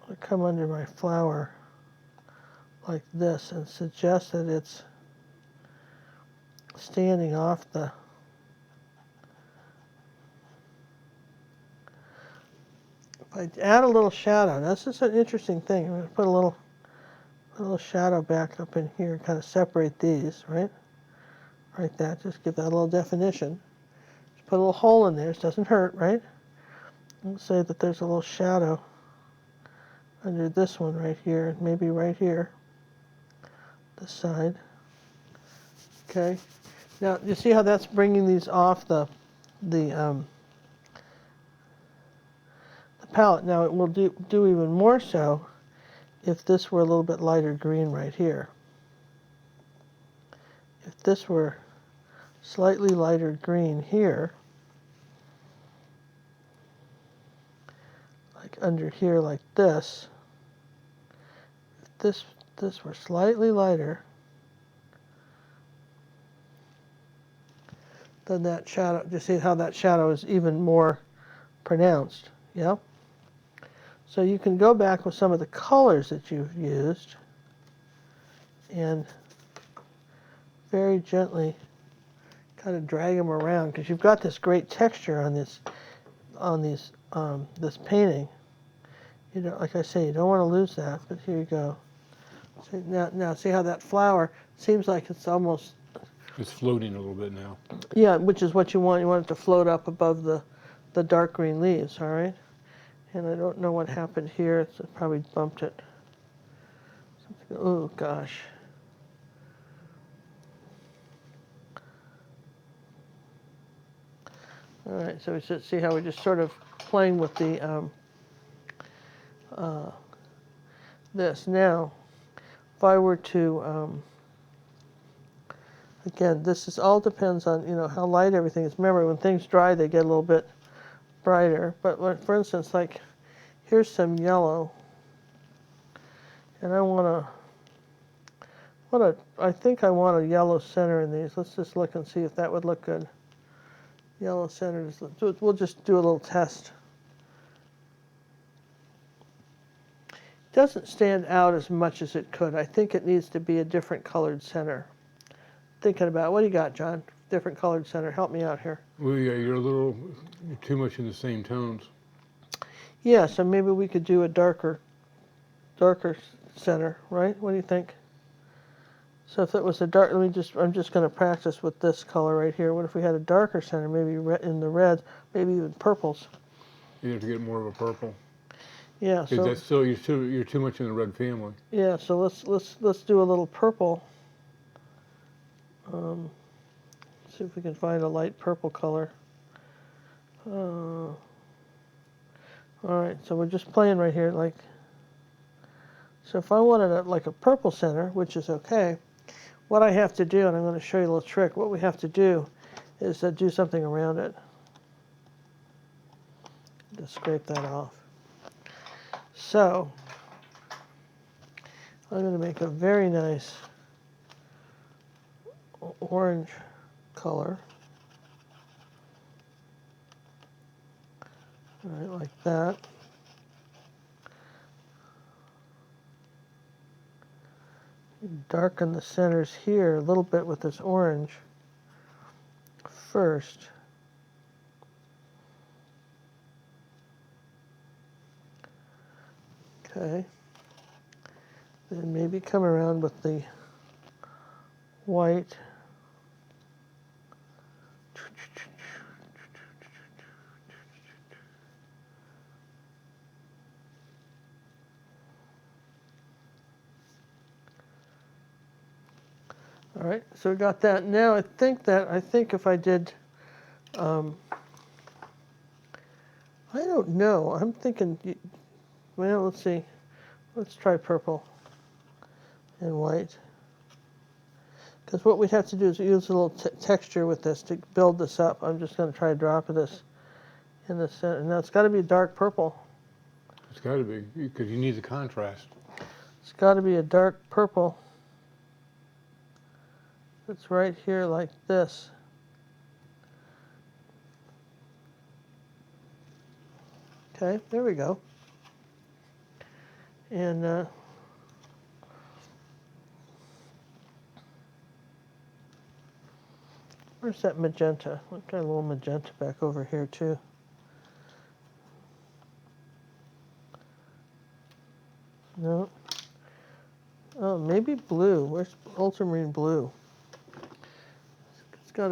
I want to come under my flower like this and suggest that it's standing off the, if I add a little shadow, this is an interesting thing. I'm going to put a little shadow back up in here and kind of separate these, right? Like that, just give that a little definition. Just put a little hole in there, it doesn't hurt, right? Let's say that there's a little shadow under this one right here, maybe right here, this side. Okay. Now, you see how that's bringing these off the palette. Now, it will do even more so if this were a little bit lighter green right here. If this were slightly lighter green here, like under here like this, if this were slightly lighter, then that shadow, you see how that shadow is even more pronounced, yeah? So you can go back with some of the colors that you've used and very gently kind of drag them around, because you've got this great texture on this painting. You know, like I say, you don't want to lose that, but here you go. See, now see how that flower seems like it's almost, It's floating a little bit now. yeah, which is what you want. You want it to float up above the dark green leaves, all right? And I don't know what happened here. It's probably bumped it. Oh, gosh. All right, so we should see how we're just sort of playing with the this. Now, if I were to, again, this is all depends on, how light everything is. Remember, when things dry, they get a little bit brighter. But for instance, like, here's some yellow, and I think I want a yellow center in these. Let's just look and see if that would look good. Yellow center, we'll just do a little test. It doesn't stand out as much as it could. I think it needs to be a different colored center. Thinking about, what do you got, John? Different colored center, help me out here. Well, yeah, you're too much in the same tones. Yeah, so maybe we could do a darker center, right? What do you think? So if it was a dark, I'm just going to practice with this color right here. What if we had a darker center, maybe in the reds, maybe even purples? You have to get more of a purple. Yeah. So that's still you're too much in the red family. Yeah. So let's do a little purple. See if we can find a light purple color. All right. So we're just playing right here, like. So if I wanted like a purple center, which is okay. What I have to do, and I'm going to show you a little trick, what we have to do is do something around it. Just scrape that off. So, I'm going to make a very nice orange color. All right, like that. Darken the centers here a little bit with this orange first. Okay. Then maybe come around with the white. All right, so we got that. Now I think if I did, I don't know. I'm thinking, well, let's see. Let's try purple and white. Because what we'd have to do is use a little texture with this to build this up. I'm just going to try a drop of this in the center. Now it's got to be a dark purple. It's got to be, because you need the contrast. It's got to be a dark purple. It's right here like this. Okay, there we go. And where's that magenta? I've got a little magenta back over here too. No. Oh, maybe blue. Where's ultramarine blue? It's got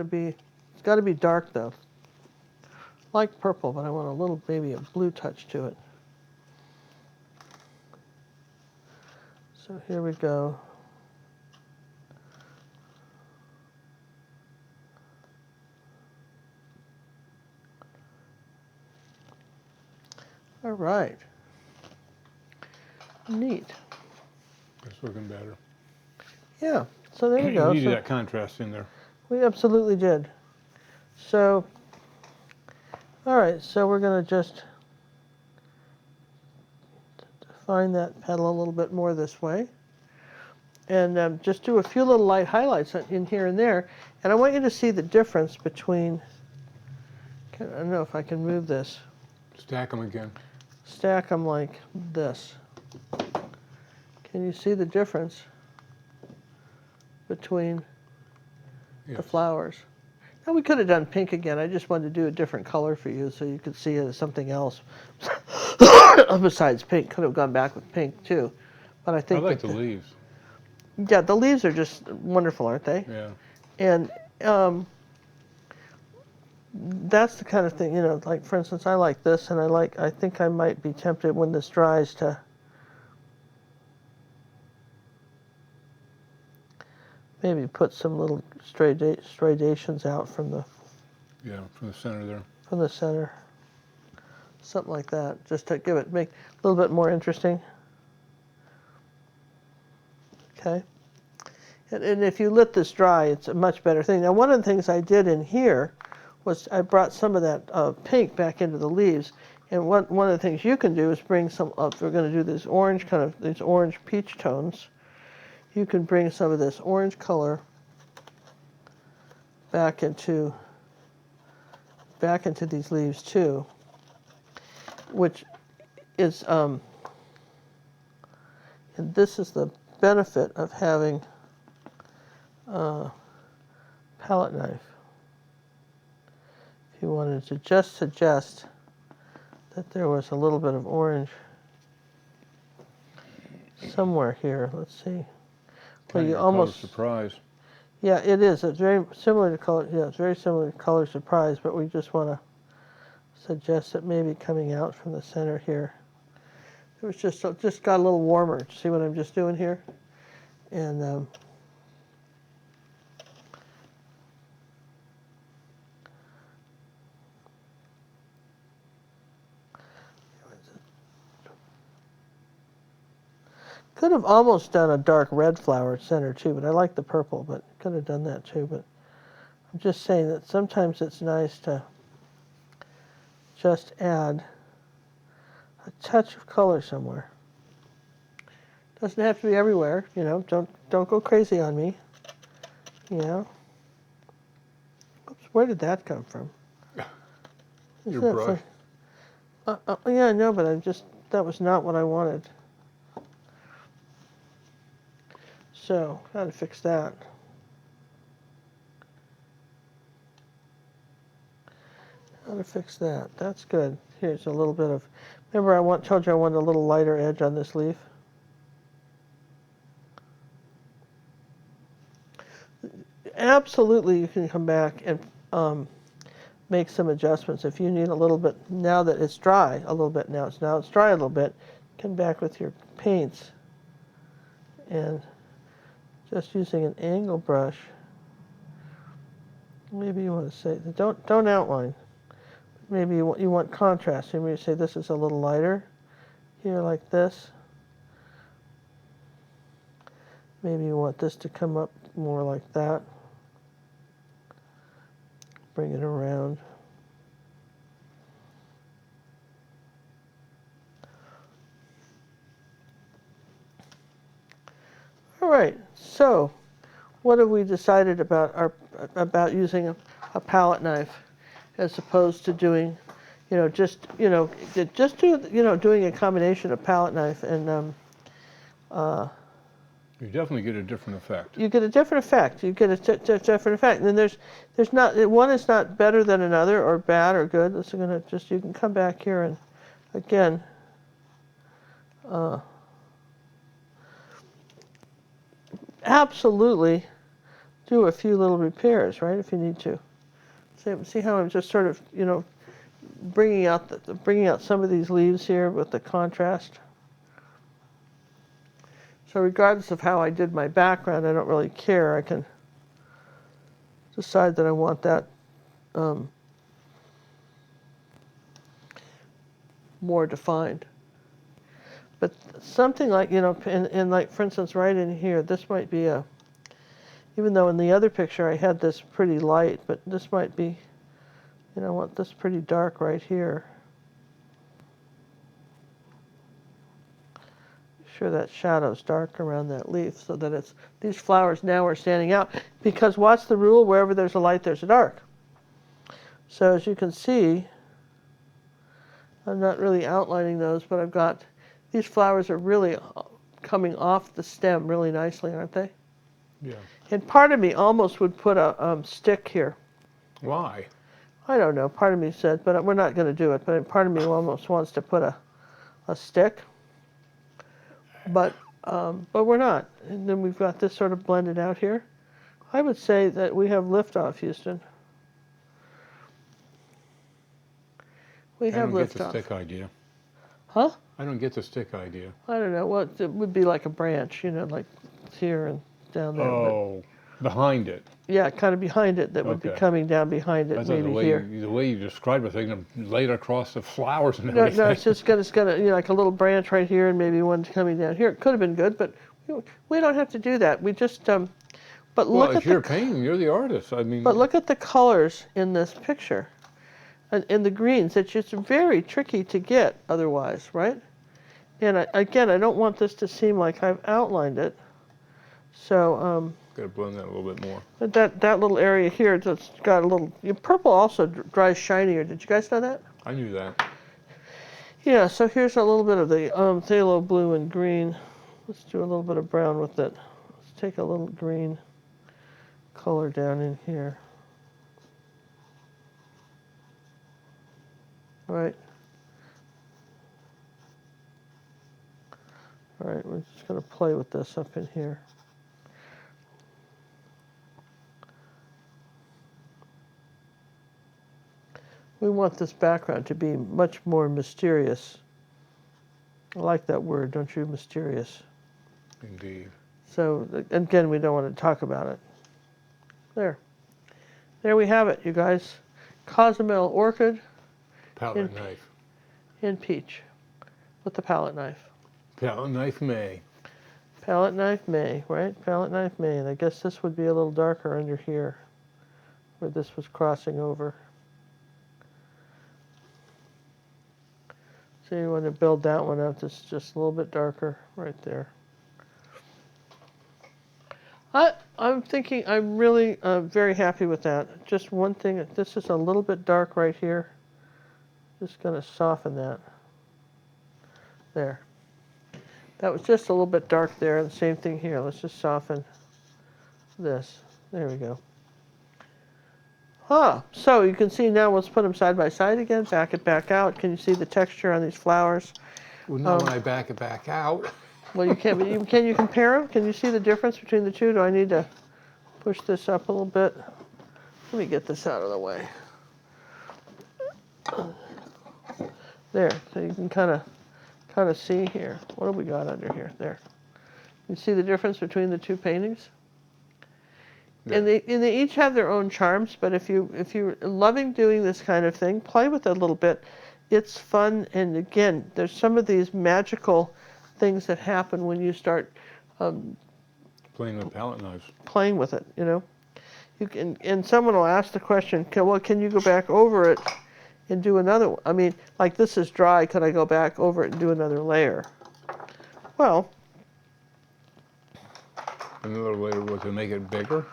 to be dark though. Like purple, but I want a little, maybe a blue touch to it. So here we go. All right. Neat. That's looking better. Yeah, so there we You go. needed So that contrast in there. we absolutely did. So, all right, so we're going to just define that petal a little bit more this way. And just do a few little light highlights in here and there. And I want you to see the difference between, I don't know if I can move this. Stack them again. Stack them like this. Can you see the difference between the flowers? Now we could have done pink again. I just wanted to do a different color for you so you could see it as something else besides pink. Could have gone back with pink too. But I think I like the leaves. Yeah, the leaves are just wonderful, aren't they? Yeah. And that's the kind of thing, you know, like for instance, I like this, and I think I might be tempted when this dries to maybe put some little striations out from the center there. From the center, something like that, just to make a little bit more interesting. Okay. And if you let this dry, it's a much better thing. Now, one of the things I did in here was I brought some of that pink back into the leaves. And one of the things you can do is bring some up. We're going to do this orange these orange peach tones. You can bring some of this orange color back into these leaves too, which is and this is the benefit of having a palette knife. If you wanted to just suggest that there was a little bit of orange somewhere here, let's see. Well, you almost color surprise. Yeah, it is. It's very similar to color. Yeah, it's very similar to color surprise, but we just want to suggest it maybe coming out from the center here. It was just got a little warmer. See what I'm just doing here? And could have almost done a dark red flower center too, but I like the purple, but could have done that too. But I'm just saying that sometimes it's nice to just add a touch of color somewhere. Doesn't have to be everywhere, you know. Don't go crazy on me, you know. Oops, where did that come from? Your brush. Yeah, I know, but that was not what I wanted. So, gotta fix that. Gotta fix that. That's good. Here's a little bit of, Remember told you I wanted a little lighter edge on this leaf? Absolutely, you can come back and make some adjustments if you need a little bit, now that it's dry a little bit, now it's dry a little bit, come back with your paints and just using an angle brush. Maybe you want to say, don't outline. Maybe you want contrast. Maybe you say this is a little lighter here, like this. Maybe you want this to come up more like that. Bring it around. All right, so what have we decided about using a palette knife as opposed to doing, doing a combination of palette knife and You definitely get a different effect. you get a different effect. You get a different effect. And there's not, one is not better than another or bad or good. This is gonna just, you can come back here and again, absolutely do a few little repairs, right, if you need to. See how I'm just sort of, bringing out some of these leaves here with the contrast. So regardless of how I did my background, I don't really care. I can decide that I want that more defined. But something like, in like, for instance, right in here, this might be even though in the other picture I had this pretty light, but this might be, I want this pretty dark right here. Sure that shadow's dark around that leaf so that these flowers now are standing out, because what's the rule? Wherever there's a light, there's a dark. So as you can see, I'm not really outlining those, but I've got, these flowers are really coming off the stem really nicely, aren't they? Yeah. And part of me almost would put a stick here. Why? I don't know. Part of me said, but we're not going to do it. But part of me almost wants to put a stick. But we're not. And then we've got this sort of blended out here. I would say that we have liftoff, Houston. We have I don't get the liftoff. stick idea. Huh? I don't get the stick idea. I don't know. Well, it would be like a branch, like here and down there. Oh, behind it. Yeah, kind of behind it. That would be Okay. coming down behind it, I thought maybe here. the way you described it, they're going to lay it across the flowers and No, everything. it's just gonna, like a little branch right here, and maybe one coming down here. It could have been good, but we don't have to do that. We just, but Well, look it's at your painting. You're the artist. I mean. but look at the colors in this picture, and in the greens. It's just very tricky to get otherwise, right? And again, I don't want this to seem like I've outlined it. So Got to blend that a little bit more. that little area here that's got a little. Purple also dries shinier. Did you guys know that? I knew that. Yeah, so here's a little bit of the phthalo blue and green. Let's do a little bit of brown with it. Let's take a little green color down in here. All right. All right, we're just going to play with this up in here. We want this background to be much more mysterious. I like that word, don't you? Mysterious. Indeed. So, again, we don't want to talk about it. There. There we have it, you guys. Cozumel Orchid Palette knife. in peach with the palette knife. Palette knife May. Palette knife May, right? Palette knife May. And I guess this would be a little darker under here where this was crossing over. So you want to build that one up. It's just a little bit darker right there. I'm thinking, I'm really very happy with that. Just one thing, this is a little bit dark right here. Just going to soften that. There. That was just a little bit dark there. The same thing here. Let's just soften this. There we go. So you can see now, let's put them side by side again, back it back out. Can you see the texture on these flowers? Well, not when I back it back out. Well, you can't, but can you compare them? Can you see the difference between the two? Do I need to push this up a little bit? Let me get this out of the way. There, so you can kind of see here. What have we got under here? There. You see the difference between the two paintings? Yeah. And they each have their own charms, but if you're loving doing this kind of thing, play with it a little bit. It's fun, and again, there's some of these magical things that happen when you start Playing with palette knives. playing with it, you know. You can, and someone will ask the question, can you go back over it and do another one? I mean, like this is dry, could I go back over it and do another layer? Well, Another layer was to make it bigger.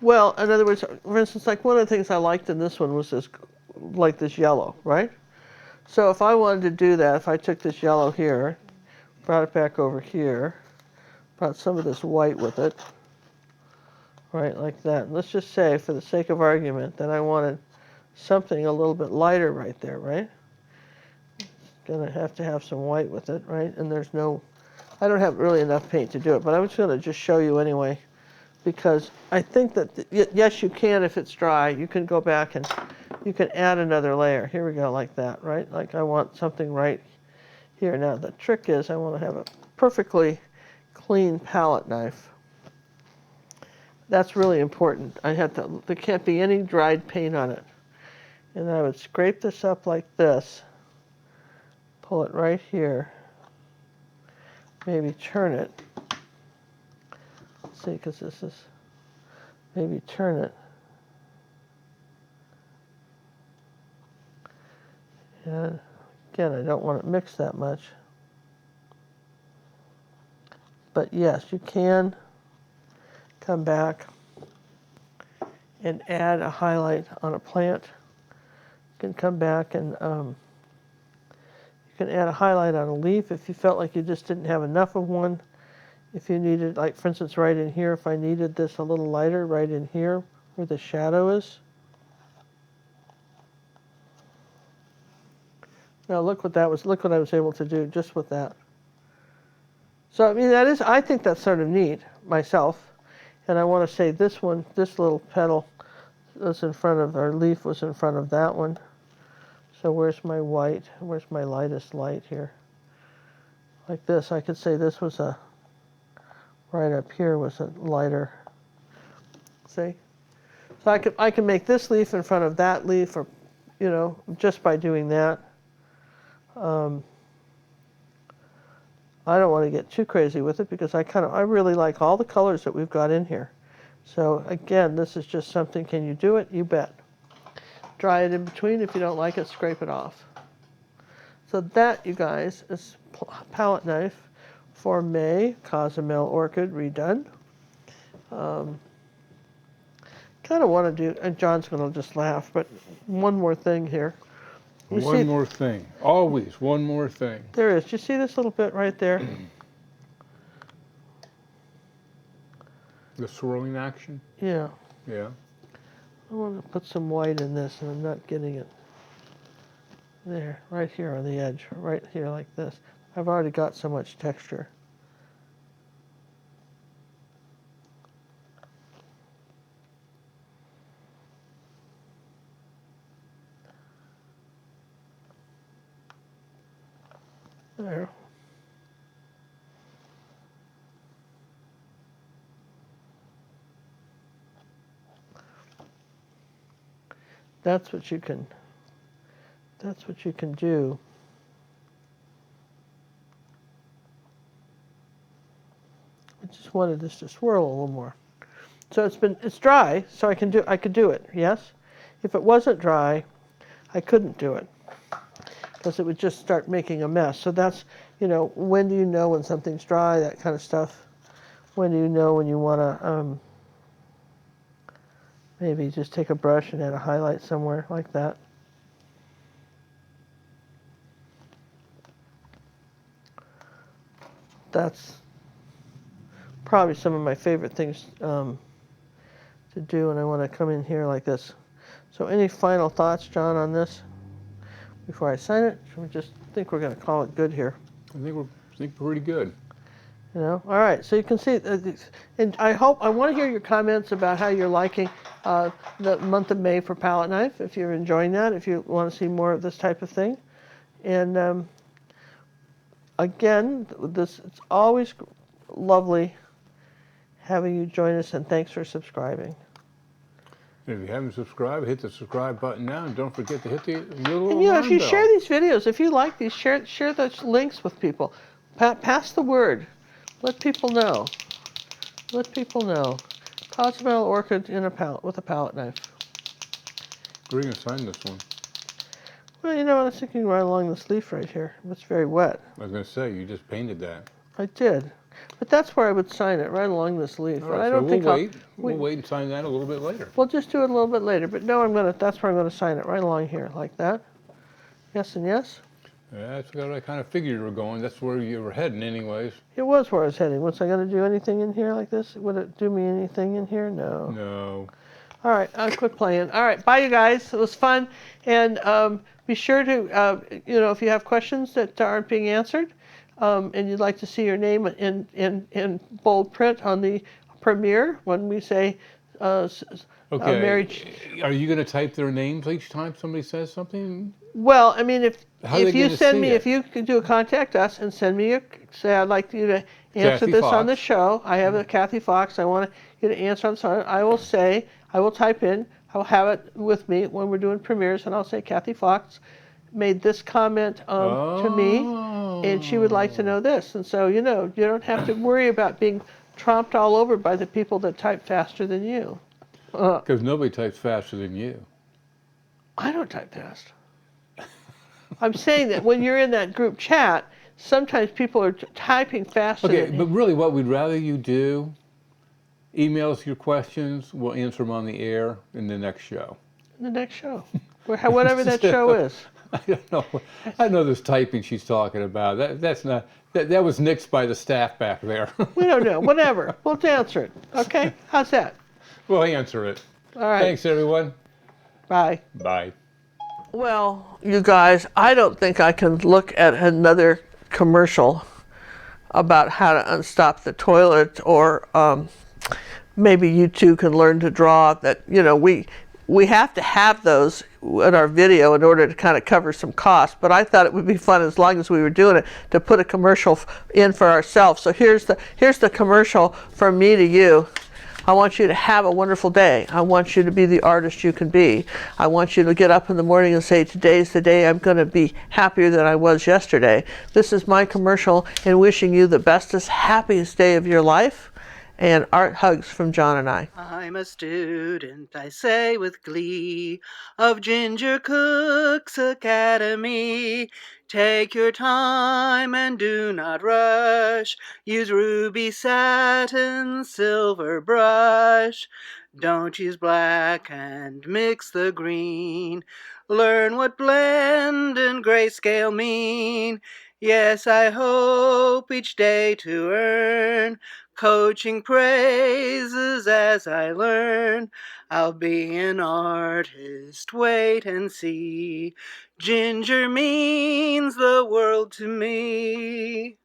Well, in other words, for instance, like one of the things I liked in this one was this, like this yellow, right? So if I wanted to do that, if I took this yellow here, brought it back over here, brought some of this white with it, right, like that. Let's just say, for the sake of argument, that I wanted something a little bit lighter right there, right? Gonna have to have some white with it, right? And there's no, I don't have really enough paint to do it, but I'm just gonna just show you anyway, because I think that, yes, you can if it's dry. You can go back and you can add another layer. Here we go, like that, right? Like I want something right here. Now the trick is I want to have a perfectly clean palette knife. That's really important. There can't be any dried paint on it. And I would scrape this up like this, pull it right here, maybe turn it. See, because this is, maybe turn it. And again, I don't want it mixed that much. But yes, you can come back and add a highlight on a plant. You can come back and you can add a highlight on a leaf if you felt like you just didn't have enough of one. If you needed, like for instance, right in here, if I needed this a little lighter, right in here where the shadow is. Now look what I was able to do just with that. So I mean, I think that's sort of neat myself. And I want to say this one, this little petal was in front of, our leaf was in front of that one. So where's my white? Where's my lightest light here? Like this, I could say this was right up here was a lighter. See? So I can make this leaf in front of that leaf, or, you know, just by doing that. I don't want to get too crazy with it because I really like all the colors that we've got in here. So again, this is just something, can you do it? You bet. Dry it in between. If you don't like it, scrape it off. So that, you guys, is palette knife for May, Cozumel Orchid redone. Kind of want to do, and John's going to just laugh, but one more thing here. One more thing. Always one more thing. There is. Do you see this little bit right there? The swirling action? Yeah. Yeah. I want to put some white in this, and I'm not getting it. There, right here on the edge, right here like this. I've already got so much texture. There. That's what you can do. I just wanted this to swirl a little more. So it's dry, so I could do it, yes? If it wasn't dry, I couldn't do it, because it would just start making a mess. So that's, you know, when do you know when something's dry, that kind of stuff. When do you know when you want to maybe just take a brush and add a highlight somewhere like that. That's probably some of my favorite things to do, and I want to come in here like this. So any final thoughts, John, on this before I sign it? Should we just think we're going to call it good here? I think we're pretty good. You know, all right. So you can see, and I want to hear your comments about how you're liking the month of May for palette knife. If you're enjoying that, if you want to see more of this type of thing, and again, it's always lovely having you join us, and thanks for subscribing. If you haven't subscribed, hit the subscribe button now, and don't forget to hit the little And you know, if you alarm share bell. these videos, if you like these, share those links with people. Pass the word. Let people know. Let people know. Cozumel Orchid in a palette with a palette knife. We're going to sign this one. Well, you know, I was thinking right along this leaf right here. It's very wet. I was going to say, you just painted that. I did. But that's where I would sign it, right along this leaf. All But right, I so don't think we'll wait and sign that a little bit later. We'll just do it a little bit later. But no, that's where I'm going to sign it, right along here, like that. Yes and yes. Yeah, that's what I kind of figured you were going. That's where you were heading anyways. It was where I was heading. Was I going to do anything in here like this? Would it do me anything in here? No. No. All right, I'll quit playing. All right, bye, you guys. It was fun. And be sure to, you know, if you have questions that aren't being answered, and you'd like to see your name in bold print on the premiere when we say Okay. marriage. Are you going to type their names each time somebody says something? Well, I mean, if How are they you gonna send see me, it? if you could do a contact us and send me say I'd like you to answer Kathy this on the Fox. show. I have a Kathy Fox. I want you to answer on something. I will type in. I will have it with me when we're doing premieres, and I'll say Kathy Fox made this comment to me, and she would like to know this. And so, you know, you don't have to worry about being tromped all over by the people that type faster than you. Because nobody types faster than you. I don't type fast. I'm saying that when you're in that group chat, sometimes people are typing faster Okay, than but really what we'd rather you do, email us your questions. We'll answer them on the air in the next show. the next show, whatever that show is. I don't know. I know this typing she's talking about. That was nixed by the staff back there. We don't know. Whatever. We'll answer it. Okay? How's that? We'll answer it. All right. Thanks, everyone. Bye. Bye. Well, you guys, I don't think I can look at another commercial about how to unstop the toilet, or maybe you two can learn to draw. That, you know, we have to have those in our video in order to kind of cover some costs, but I thought it would be fun, as long as we were doing it, to put a commercial in for ourselves. So here's the commercial from me to you. I want you to have a wonderful day. I want you to be the artist you can be. I want you to get up in the morning and say, today's the day I'm going to be happier than I was yesterday. This is my commercial, and wishing you the bestest, happiest day of your life. And art hugs from John and I. I'm a student, I say with glee, of Ginger Cook's Academy. Take your time and do not rush. Use ruby satin, silver brush. Don't use black and mix the green. Learn what blend and grayscale mean. Yes, I hope each day to earn coaching praises as I learn. I'll be an artist, wait and see. Ginger means the world to me.